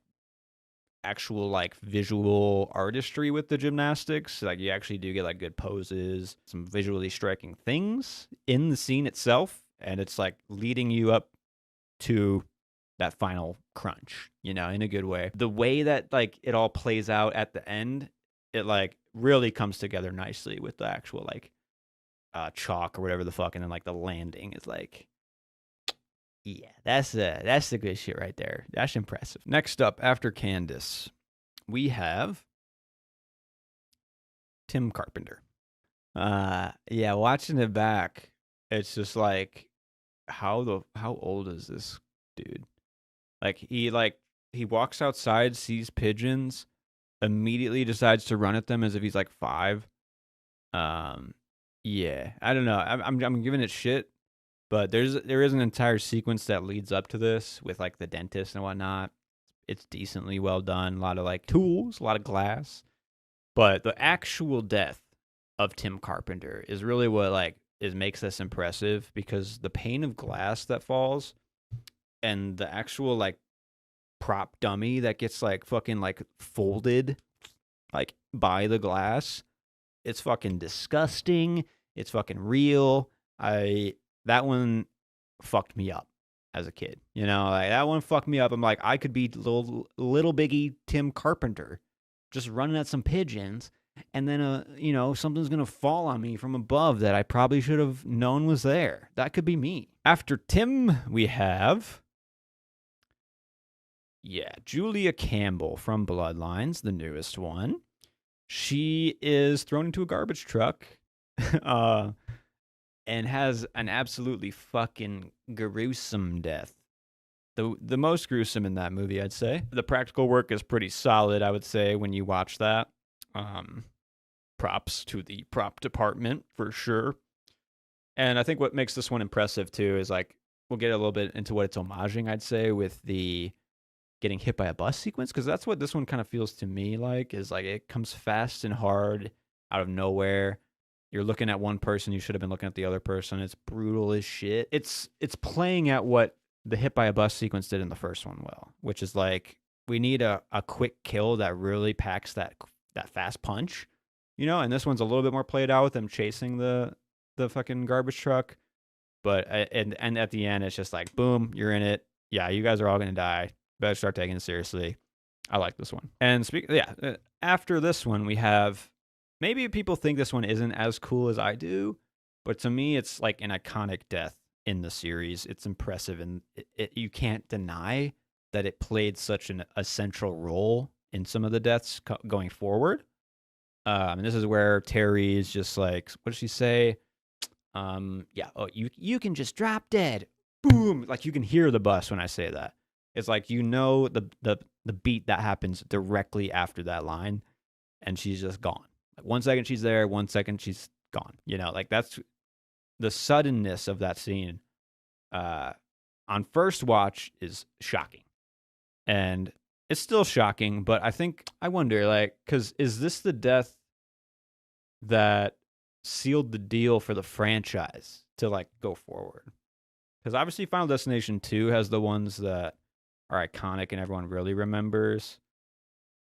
actual like visual artistry with the gymnastics. Like you actually do get like good poses, some visually striking things in the scene itself, and it's like leading you up to that final crunch, in a good way. The way that like it all plays out at the end, it like really comes together nicely with the actual like chalk or whatever the fuck, and then like the landing is like, yeah, that's the good shit right there. That's impressive. Next up, after Candace, we have Tim Carpenter. Yeah, watching it back, it's just like, how old is this dude? Like he walks outside, sees pigeons, immediately decides to run at them as if he's like 5. Yeah, I don't know. I'm giving it shit. But there is an entire sequence that leads up to this with like the dentist and whatnot. It's decently well done. A lot of like tools, a lot of glass. But the actual death of Tim Carpenter is really what like makes this impressive, because the pane of glass that falls and the actual like prop dummy that gets like fucking like folded like by the glass. It's fucking disgusting. It's fucking real. That one fucked me up as a kid. You know, like that one fucked me up. I'm like, I could be little biggie Tim Carpenter, just running at some pigeons, and then something's gonna fall on me from above that I probably should have known was there. That could be me. After Tim, we have Julia Campbell from Bloodlines, the newest one. She is thrown into a garbage truck, and has an absolutely fucking gruesome death. The most gruesome in that movie, I'd say. The practical work is pretty solid, I would say, when you watch that. Props to the prop department for sure. And I think what makes this one impressive too is like we'll get a little bit into what it's homaging, I'd say, with the getting hit by a bus sequence, because that's what this one kind of feels to me like, is like it comes fast and hard out of nowhere. You're looking at one person, you should have been looking at the other person. It's brutal as shit. It's playing at what the hit by a bus sequence did in the first one well, which is like we need a quick kill that really packs that fast punch, and this one's a little bit more played out with them chasing the fucking garbage truck. But and at the end, it's just like, boom, you're in it. Yeah, you guys are all gonna die. Better start taking it seriously. I like this one. And after this one, we have, maybe people think this one isn't as cool as I do, but to me, it's like an iconic death in the series. It's impressive, and you can't deny that it played such a central role in some of the deaths going forward. And this is where Terry is just like, what does she say? You can just drop dead. Boom. Like you can hear the bus when I say that. It's like, the beat that happens directly after that line, and she's just gone. Like 1 second she's there, 1 second she's gone. Like that's the suddenness of that scene. On first watch is shocking, and it's still shocking. But I wonder, like, because is this the death that sealed the deal for the franchise to like go forward? Because obviously Final Destination 2 has the ones that are iconic and everyone really remembers.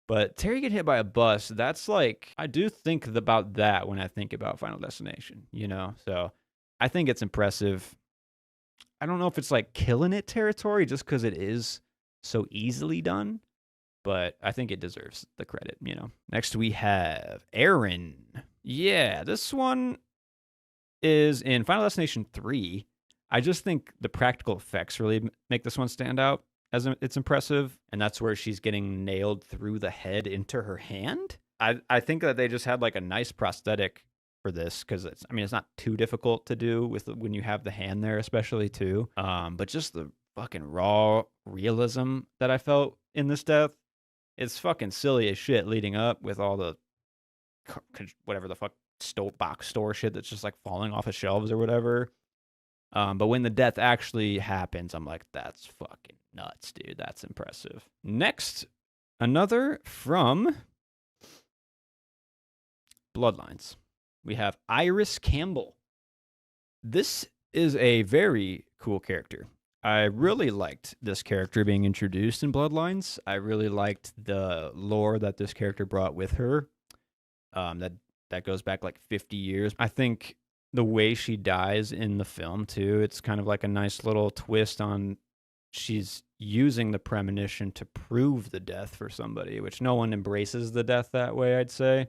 But Terry get hit by a bus, that's like, I do think about that when I think about Final Destination, So I think it's impressive. I don't know if it's like killing it territory just because it is so easily done, but I think it deserves the credit, Next we have Aaron. Yeah, this one is in Final Destination 3. I just think the practical effects really make this one stand out as it's impressive, and that's where she's getting nailed through the head into her hand. I think that they just had like a nice prosthetic for this, because it's not too difficult to do when you have the hand there, especially too. But just the fucking raw realism that I felt in this death, it's fucking silly as shit leading up with all the whatever the fuck box store shit that's just like falling off of shelves or whatever. But when the death actually happens, I'm like, that's fucking nuts, dude. That's impressive. Next, another from Bloodlines. We have Iris Campbell. This is a very cool character. I really liked this character being introduced in Bloodlines. I really liked the lore that this character brought with her. That goes back like 50 years. I think the way she dies in the film too, it's kind of like a nice little twist on she's using the premonition to prove the death for somebody, which no one embraces the death that way, I'd say.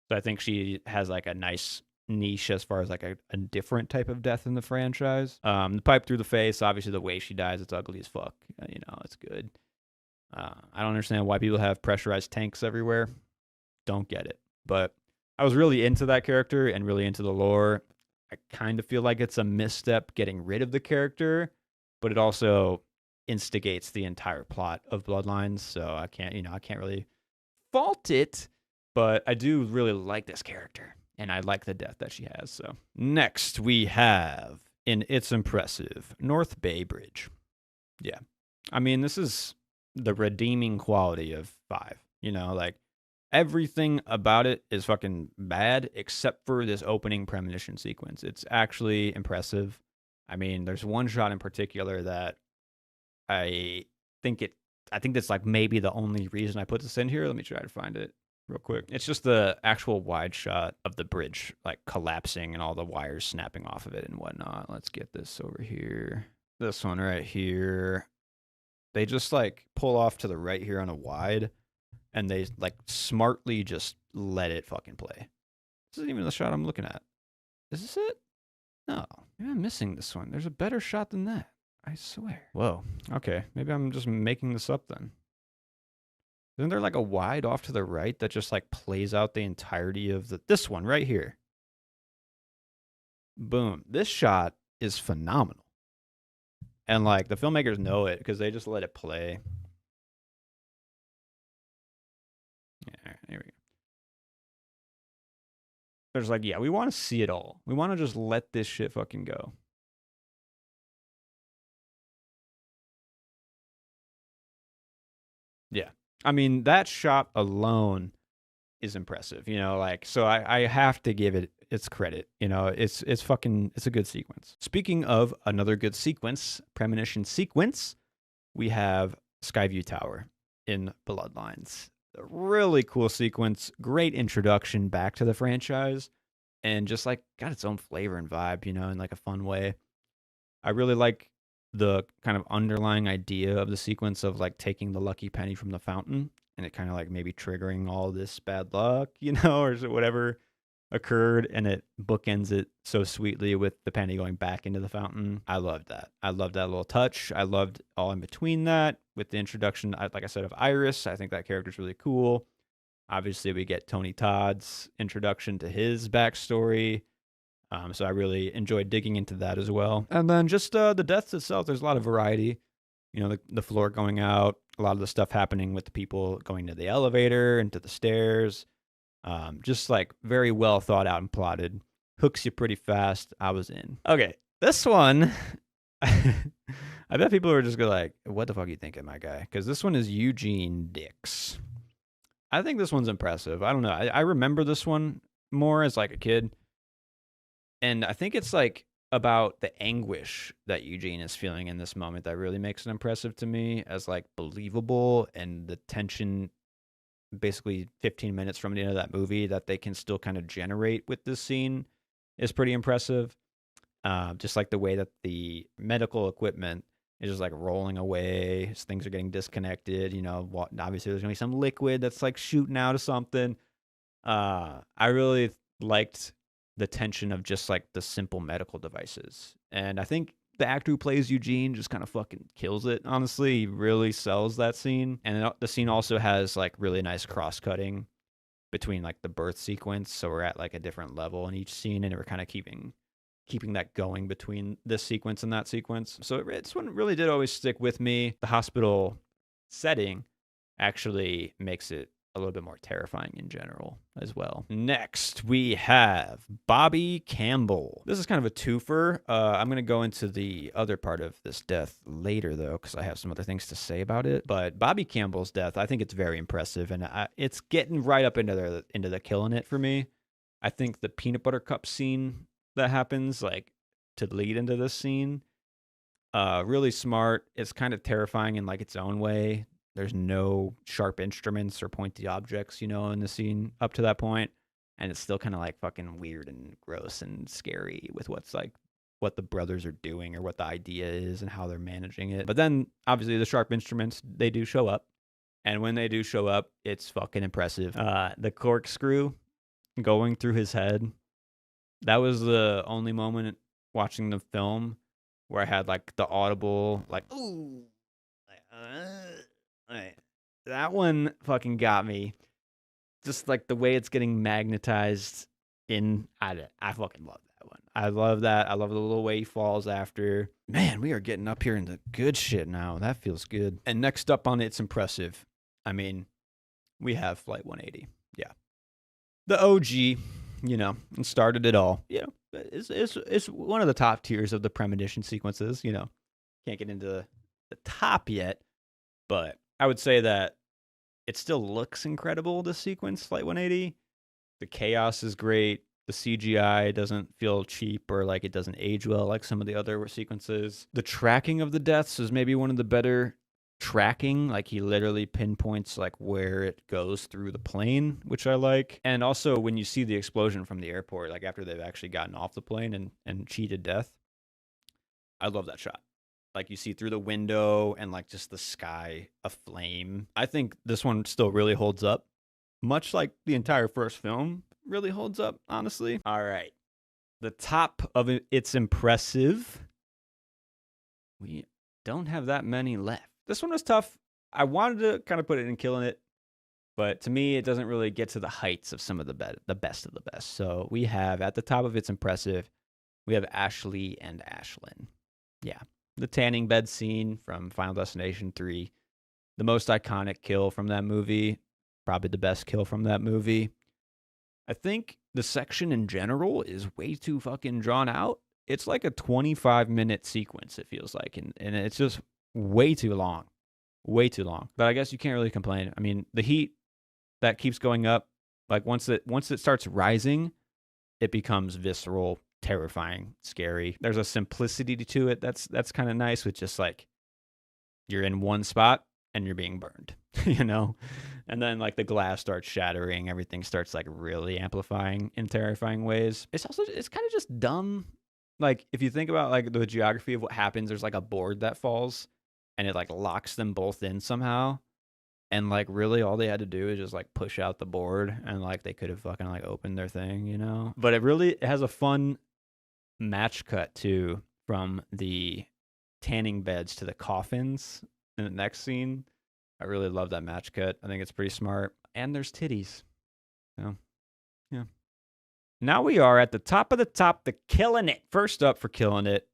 So I think she has like a nice niche as far as like a different type of death in the franchise. The pipe through the face, obviously the way she dies, it's ugly as fuck. It's good. I don't understand why people have pressurized tanks everywhere. Don't get it. But I was really into that character and really into the lore. I kind of feel like it's a misstep getting rid of the character, but it also instigates the entire plot of Bloodlines. So I can't really fault it, but I do really like this character, and I like the death that she has. So next we have, in It's Impressive, North Bay Bridge. Yeah. This is the redeeming quality of 5. Like everything about it is fucking bad except for this opening premonition sequence. It's actually impressive. There's one shot in particular that I think that's like maybe the only reason I put this in here. Let me try to find it. real quick. It's just the actual wide shot of the bridge like collapsing and all the wires snapping off of it and whatnot. Let's get this over here. This one right here. They just like pull off to the right here on a wide and they like smartly just let it fucking play. This isn't even the shot I'm looking at. Is this it? No. Maybe I'm missing this one. There's a better shot than that. I swear. Whoa. Okay. Maybe I'm just making this up then. Isn't there like a wide off to the right that just like plays out the entirety of this one right here? Boom. This shot is phenomenal. And like the filmmakers know it because they just let it play. Yeah, here we go. There's like, yeah, we want to see it all. We want to just let this shit fucking go. Yeah. I mean, that shot alone is impressive, you know, like, so I have to give it its credit, you know, it's a good sequence. Speaking of another good sequence, premonition sequence, we have Skyview Tower in Bloodlines. A really cool sequence, great introduction back to the franchise, and just like got its own flavor and vibe, you know, in like a fun way. I really like the kind of underlying idea of the sequence of like taking the lucky penny from the fountain and it kind of like maybe triggering all this bad luck, you know, or whatever occurred, and it bookends it so sweetly with the penny going back into the fountain. I loved that. I loved that little touch. I loved all in between that with the introduction, like I said, of Iris. I think that character's really cool. Obviously, we get Tony Todd's introduction to his backstory. So I really enjoyed digging into that as well. And then just the deaths itself, there's a lot of variety. You know, the floor going out, a lot of the stuff happening with the people going to the elevator and to the stairs. Just like very well thought out and plotted. Hooks you pretty fast. I was in. Okay, this one, I bet people are just gonna like, what the fuck are you thinking, my guy? Because this one is Eugene Dix. I think this one's impressive. I don't know. I remember this one more as like a kid. And I think it's like about the anguish that Eugene is feeling in this moment that really makes it impressive to me as like believable, and the tension basically 15 minutes from the end of that movie that they can still kind of generate with this scene is pretty impressive. Just like the way that the medical equipment is just like rolling away, things are getting disconnected. You know, obviously there's gonna be some liquid that's like shooting out of something. I really liked the tension of just like the simple medical devices, and I think the actor who plays Eugene just kind of fucking kills it. Honestly, he really sells that scene, and the scene also has like really nice cross cutting between like the birth sequence, so we're at like a different level in each scene, and we're kind of keeping that going between this sequence and that sequence. So this one really did always stick with me. The hospital setting actually makes it a little bit more terrifying in general as well. Next, we have Bobby Campbell. This is kind of a twofer. I'm going to go into the other part of this death later, though, because I have some other things to say about it. But Bobby Campbell's death, I think it's very impressive, and it's getting right up into the killing it for me. I think the peanut butter cup scene that happens, like, to lead into this scene, really smart. It's kind of terrifying in like its own way. There's no sharp instruments or pointy objects, you know, in the scene up to that point. And it's still kind of like fucking weird and gross and scary with what the brothers are doing or what the idea is and how they're managing it. But then obviously the sharp instruments, they do show up. And when they do show up, it's fucking impressive. The corkscrew going through his head, that was the only moment watching the film where I had like the audible, like, ooh, that one fucking got me. Just like the way it's getting magnetized in. I fucking love that one. I love that. I love the little way he falls after. Man, we are getting up here into good shit now. That feels good. And next up on It's Impressive, I mean, we have Flight 180. Yeah. The OG, you know, and started it all. You know, it's one of the top tiers of the premonition sequences, you know. Can't get into the top yet, but I would say that it still looks incredible, this sequence, Flight 180. The chaos is great. The CGI doesn't feel cheap or like it doesn't age well like some of the other sequences. The tracking of the deaths is maybe one of the better tracking, like he literally pinpoints like where it goes through the plane, which I like. And also when you see the explosion from the airport, like after they've actually gotten off the plane and cheated death, I love that shot. Like you see through the window and like just the sky aflame. I think this one still really holds up, much like the entire first film really holds up, honestly. All right. The top of it's impressive. We don't have that many left. This one was tough. I wanted to kind of put it in Killing It, but to me, it doesn't really get to the heights of some of the best of the best. So we have at the top of it's impressive, we have Ashley and Ashlyn. Yeah, the tanning bed scene from Final Destination 3, the most iconic kill from that movie, probably the best kill from that movie. I think the section in general is way too fucking drawn out. It's like a 25-minute sequence, it feels like, and it's just way too long. Way too long. But I guess you can't really complain. I mean, the heat that keeps going up, like once it starts rising, it becomes visceral, terrifying, scary. There's a simplicity to it that's kind of nice, with just like you're in one spot and you're being burned, you know? And then like the glass starts shattering, everything starts like really amplifying in terrifying ways. It's kind of just dumb. Like if you think about like the geography of what happens, there's like a board that falls and it like locks them both in somehow. And like really all they had to do is just like push out the board and like they could have fucking like opened their thing, you know? But it has a fun match cut too, from the tanning beds to the coffins in the next scene. I really love that match cut. I think it's pretty smart. And there's titties. So, yeah. Now we are at the top of the top, the Killing It. First up for Killing It,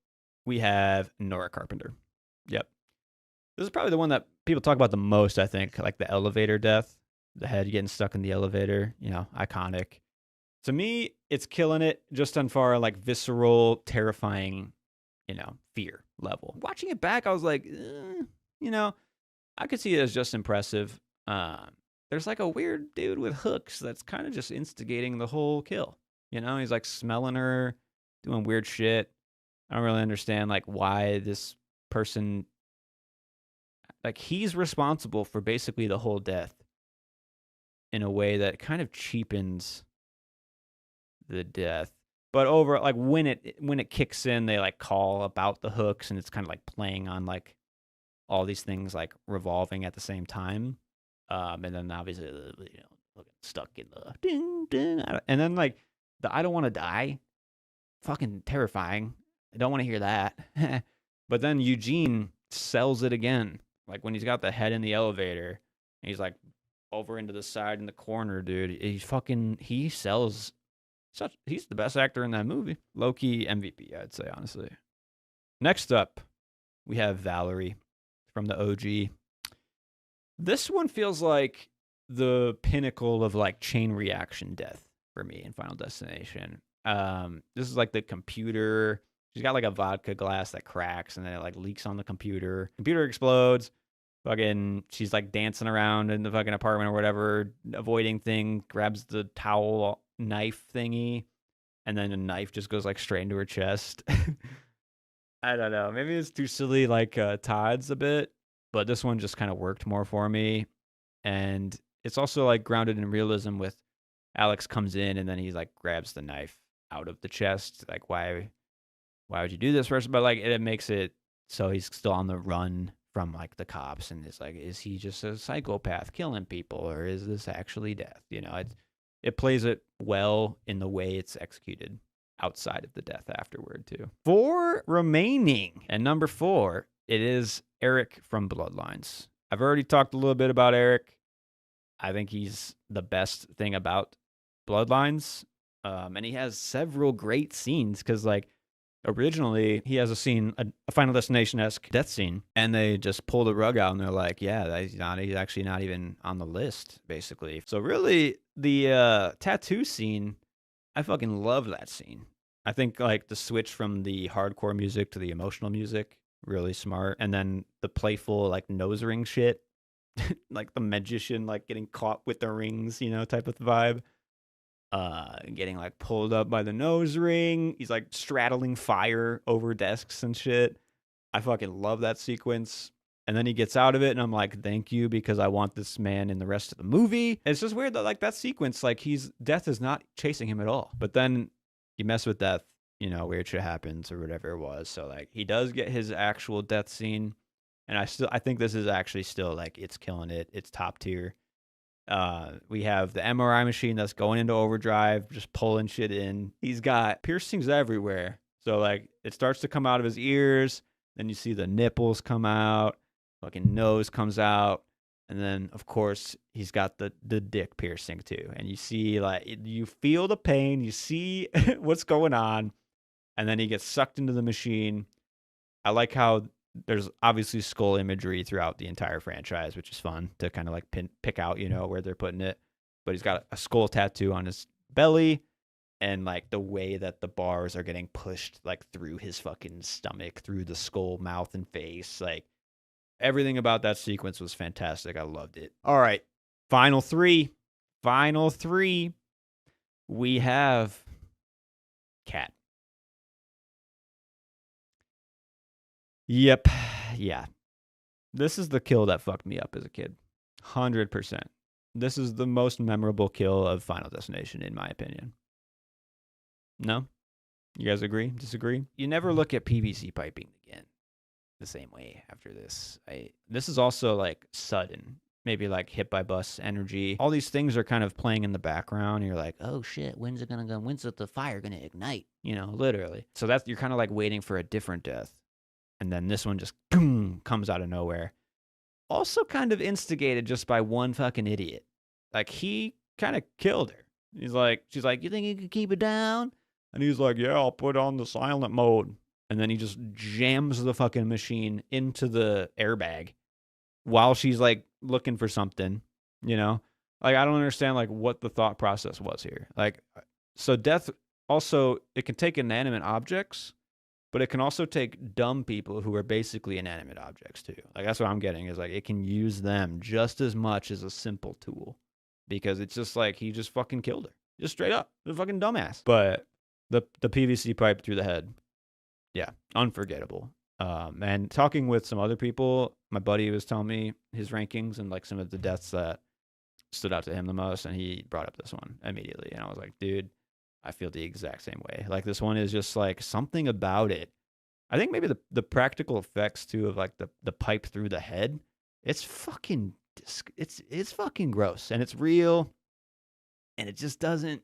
we have Nora Carpenter. Yep. This is probably the one that people talk about the most, I think, like the elevator death, the head getting stuck in the elevator, you know, iconic. To me, it's Killing It just on far like visceral, terrifying, you know, fear level. Watching it back, I was like, you know, I could see it as just impressive. There's like a weird dude with hooks that's kind of just instigating the whole kill. You know, he's like smelling her, doing weird shit. I don't really understand like why this person, like he's responsible for basically the whole death in a way that kind of cheapens the death. But over like when it kicks in, they like call about the hooks and it's kind of like playing on like all these things like revolving at the same time. And then obviously, you know, stuck in the ding ding, and then like the I don't want to die, fucking terrifying. I don't want to hear that. But then Eugene sells it again, like when he's got the head in the elevator, and he's like over into the side in the corner, dude. He sells. He's the best actor in that movie. Low key MVP, I'd say honestly. Next up, we have Valerie from the OG. This one feels like the pinnacle of like chain reaction death for me in Final Destination. This is like the computer. She's got like a vodka glass that cracks and then it like leaks on the computer. Computer explodes. Fucking, she's like dancing around in the fucking apartment or whatever, avoiding thing, grabs the towel knife thingy, and then the knife just goes like straight into her chest. I don't know. Maybe it's too silly like Todd's a bit, but this one just kind of worked more for me. And it's also like grounded in realism with Alex comes in and then he like grabs the knife out of the chest. Like why would you do this first? But like it makes it so he's still on the run from like the cops, and it's like, is he just a psychopath killing people, or is this actually death? You know, it plays it well in the way it's executed outside of the death afterward too. 4 remaining, and number 4, it is Eric from Bloodlines. I've already talked a little bit about Eric. I think he's the best thing about Bloodlines, and he has several great scenes because like originally he has a scene, a Final Destination-esque death scene, and they just pull the rug out and they're like, yeah, he's actually not even on the list, basically. So really, the tattoo scene, I fucking love that scene. I think like the switch from the hardcore music to the emotional music, really smart. And then the playful like nose ring shit, like the magician like getting caught with the rings, you know, type of vibe. Getting like pulled up by the nose ring. He's like straddling fire over desks and shit. I fucking love that sequence. And then he gets out of it, and I'm like, thank you, because I want this man in the rest of the movie. It's just weird that, like, that sequence, like, Death is not chasing him at all. But then you mess with Death, you know, weird shit happens or whatever it was. So, like, he does get his actual death scene. And I think this is actually still, like, it's killing it. It's top tier. We have the MRI machine that's going into overdrive, just pulling shit in. He's got piercings everywhere. So, like, it starts to come out of his ears. Then you see the nipples come out. Fucking nose comes out. And then, of course, he's got the dick piercing, too. And you see, like, you feel the pain. You see what's going on. And then he gets sucked into the machine. I like how there's obviously skull imagery throughout the entire franchise, which is fun to kind of like pick out, you know, where they're putting it. But he's got a skull tattoo on his belly, and like the way that the bars are getting pushed like through his fucking stomach, through the skull, mouth, and face. Like everything about that sequence was fantastic. I loved it. All right. Final three. We have Cat. Yep. Yeah. This is the kill that fucked me up as a kid. 100%. This is the most memorable kill of Final Destination, in my opinion. No? You guys agree? Disagree? You never look at PVC piping again the same way after this. This is also like sudden. Maybe like hit by bus energy. All these things are kind of playing in the background. You're like, Oh shit, when's it gonna go? When's the fire gonna ignite? you know, literally. So that's, you're kind of like waiting for a different death. And then this one just boom, comes out of nowhere. Also kind of instigated just by one fucking idiot. Like he kind of killed her. She's like, you think you can keep it down? And he's like, yeah, I'll put on the silent mode. And then he just jams the fucking machine into the airbag while she's like looking for something, you know? Like, I don't understand like what the thought process was here. Like, so death also, it can take inanimate objects, but it can also take dumb people who are basically inanimate objects too. Like that's what I'm getting, is like it can use them just as much as a simple tool, because it's just like he just fucking killed her, just straight up, the fucking dumbass. But the PVC pipe through the head, yeah, unforgettable. And talking with some other people, my buddy was telling me his rankings and like some of the deaths that stood out to him the most, and he brought up this one immediately, and I was like, dude, I feel the exact same way. Like this one is just like something about it. I think maybe the practical effects too of like the pipe through the head. It's fucking it's fucking gross, and it's real, and it just doesn't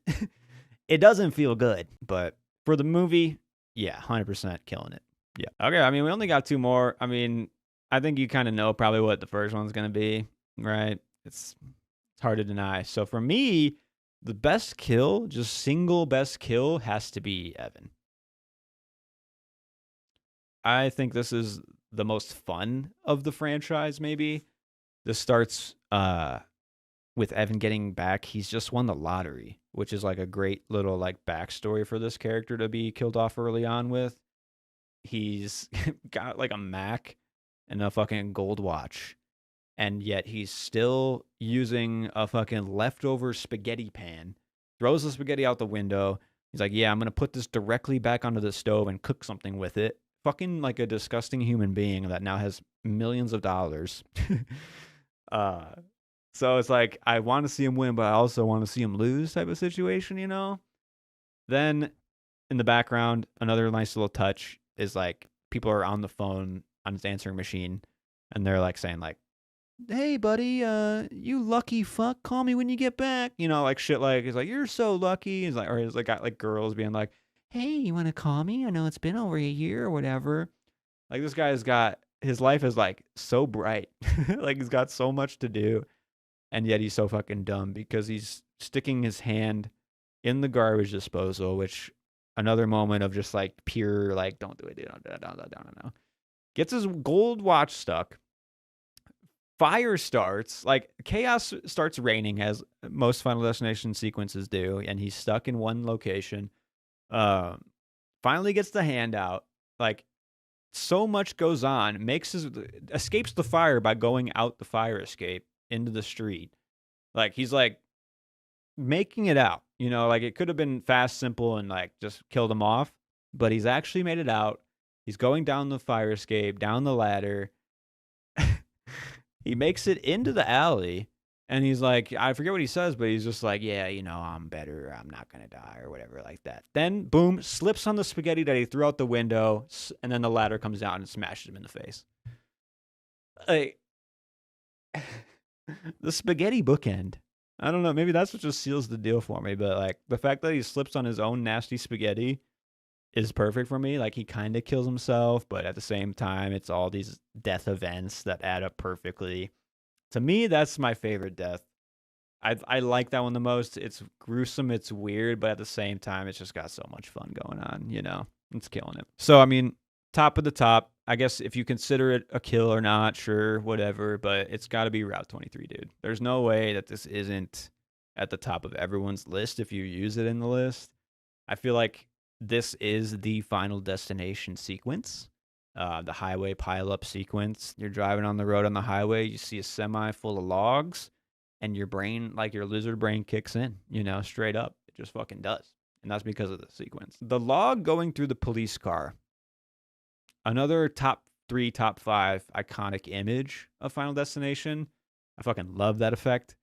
it doesn't feel good. But for the movie, yeah, 100% killing it. Yeah. Okay. I mean, we only got two more. I mean, I think you kind of know probably what the first one's gonna be, right? It's hard to deny. So for me, the best kill, just single best kill, has to be Evan. I think this is the most fun of the franchise, maybe. This starts with Evan getting back. He's just won the lottery, which is like a great little like backstory for this character to be killed off early on with. He's got like a Mac and a fucking gold watch, and yet he's still using a fucking leftover spaghetti pan. Throws the spaghetti out the window. He's like, yeah, I'm going to put this directly back onto the stove and cook something with it. Fucking like a disgusting human being that now has millions of dollars. So it's like, I want to see him win, but I also want to see him lose type of situation, you know? Then in the background, another nice little touch is like people are on the phone on his answering machine, and they're like saying like, hey buddy, you lucky fuck, call me when you get back, you know, like shit. Like he's like, you're so lucky. He's like, or he's like got like girls being like, hey, you want to call me? I know it's been over a year or whatever. Like this guy's got, his life is like so bright. Like he's got so much to do, and yet he's so fucking dumb because he's sticking his hand in the garbage disposal, which another moment of just like pure like, don't do it, dude, don't. Gets his gold watch stuck. Fire starts, like chaos starts raining as most Final Destination sequences do, and he's stuck in one location. Finally gets the hand out. Like so much goes on, escapes the fire by going out the fire escape into the street. Like he's like making it out, you know, like it could have been fast, simple, and like just killed him off, but he's actually made it out. He's going down the fire escape, down the ladder. he makes it into the alley, and he's like, I forget what he says, but he's just like, yeah, I'm better. I'm not gonna die or whatever like that. Then boom, slips on the spaghetti that he threw out the window, and then the ladder comes down and smashes him in the face. Like the spaghetti bookend. I don't know. Maybe that's what just seals the deal for me. But like the fact that he slips on his own nasty spaghetti is perfect for me. Like he kind of kills himself, but at the same time, it's all these death events that add up perfectly. To me, that's my favorite death. I like that one the most. It's gruesome, it's weird, but at the same time, it's just got so much fun going on. It's killing it. So I mean, top of the top. I guess if you consider it a kill or not, sure, whatever. But it's got to be Route 23, dude. There's no way that this isn't at the top of everyone's list if you use it in the list. I feel like this is the Final Destination sequence, the highway pileup sequence. You're driving on the road on the highway, you see a semi full of logs, and your brain, like your lizard brain, kicks in, straight up. It just fucking does. And that's because of the sequence. The log going through the police car, another top three, top five iconic image of Final Destination. I fucking love that effect.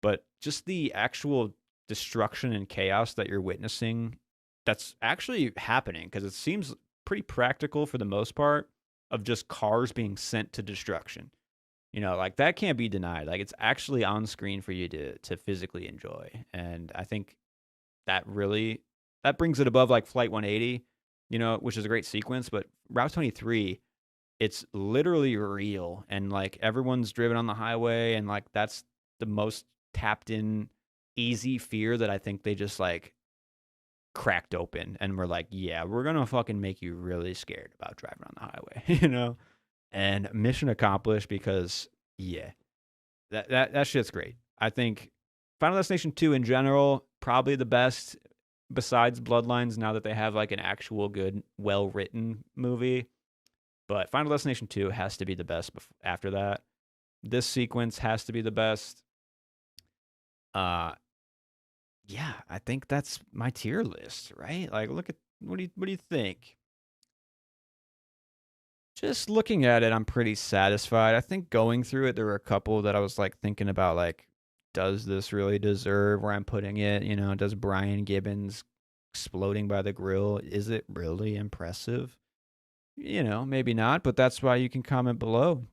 But just the actual destruction and chaos that you're witnessing that's actually happening, because it seems pretty practical for the most part, of just cars being sent to destruction. Like that can't be denied. Like it's actually on screen for you to physically enjoy. And I think that brings it above like Flight 180, which is a great sequence, but Route 23, it's literally real, and like everyone's driven on the highway, and like that's the most tapped in easy fear that I think they just like cracked open and we're like, yeah, we're gonna fucking make you really scared about driving on the highway, And mission accomplished, because yeah, that shit's great. I think Final Destination 2 in general probably the best besides Bloodlines, now that they have like an actual good, well written movie. But Final Destination 2 has to be the best after that. This sequence has to be the best. Uh yeah, I think that's my tier list, right? Like look at what do you think? Just looking at it, I'm pretty satisfied. I think going through it, there were a couple that I was like thinking about, like, does this really deserve where I'm putting it? Does Brian Gibbons exploding by the grill, is it really impressive? Maybe not, but that's why you can comment below.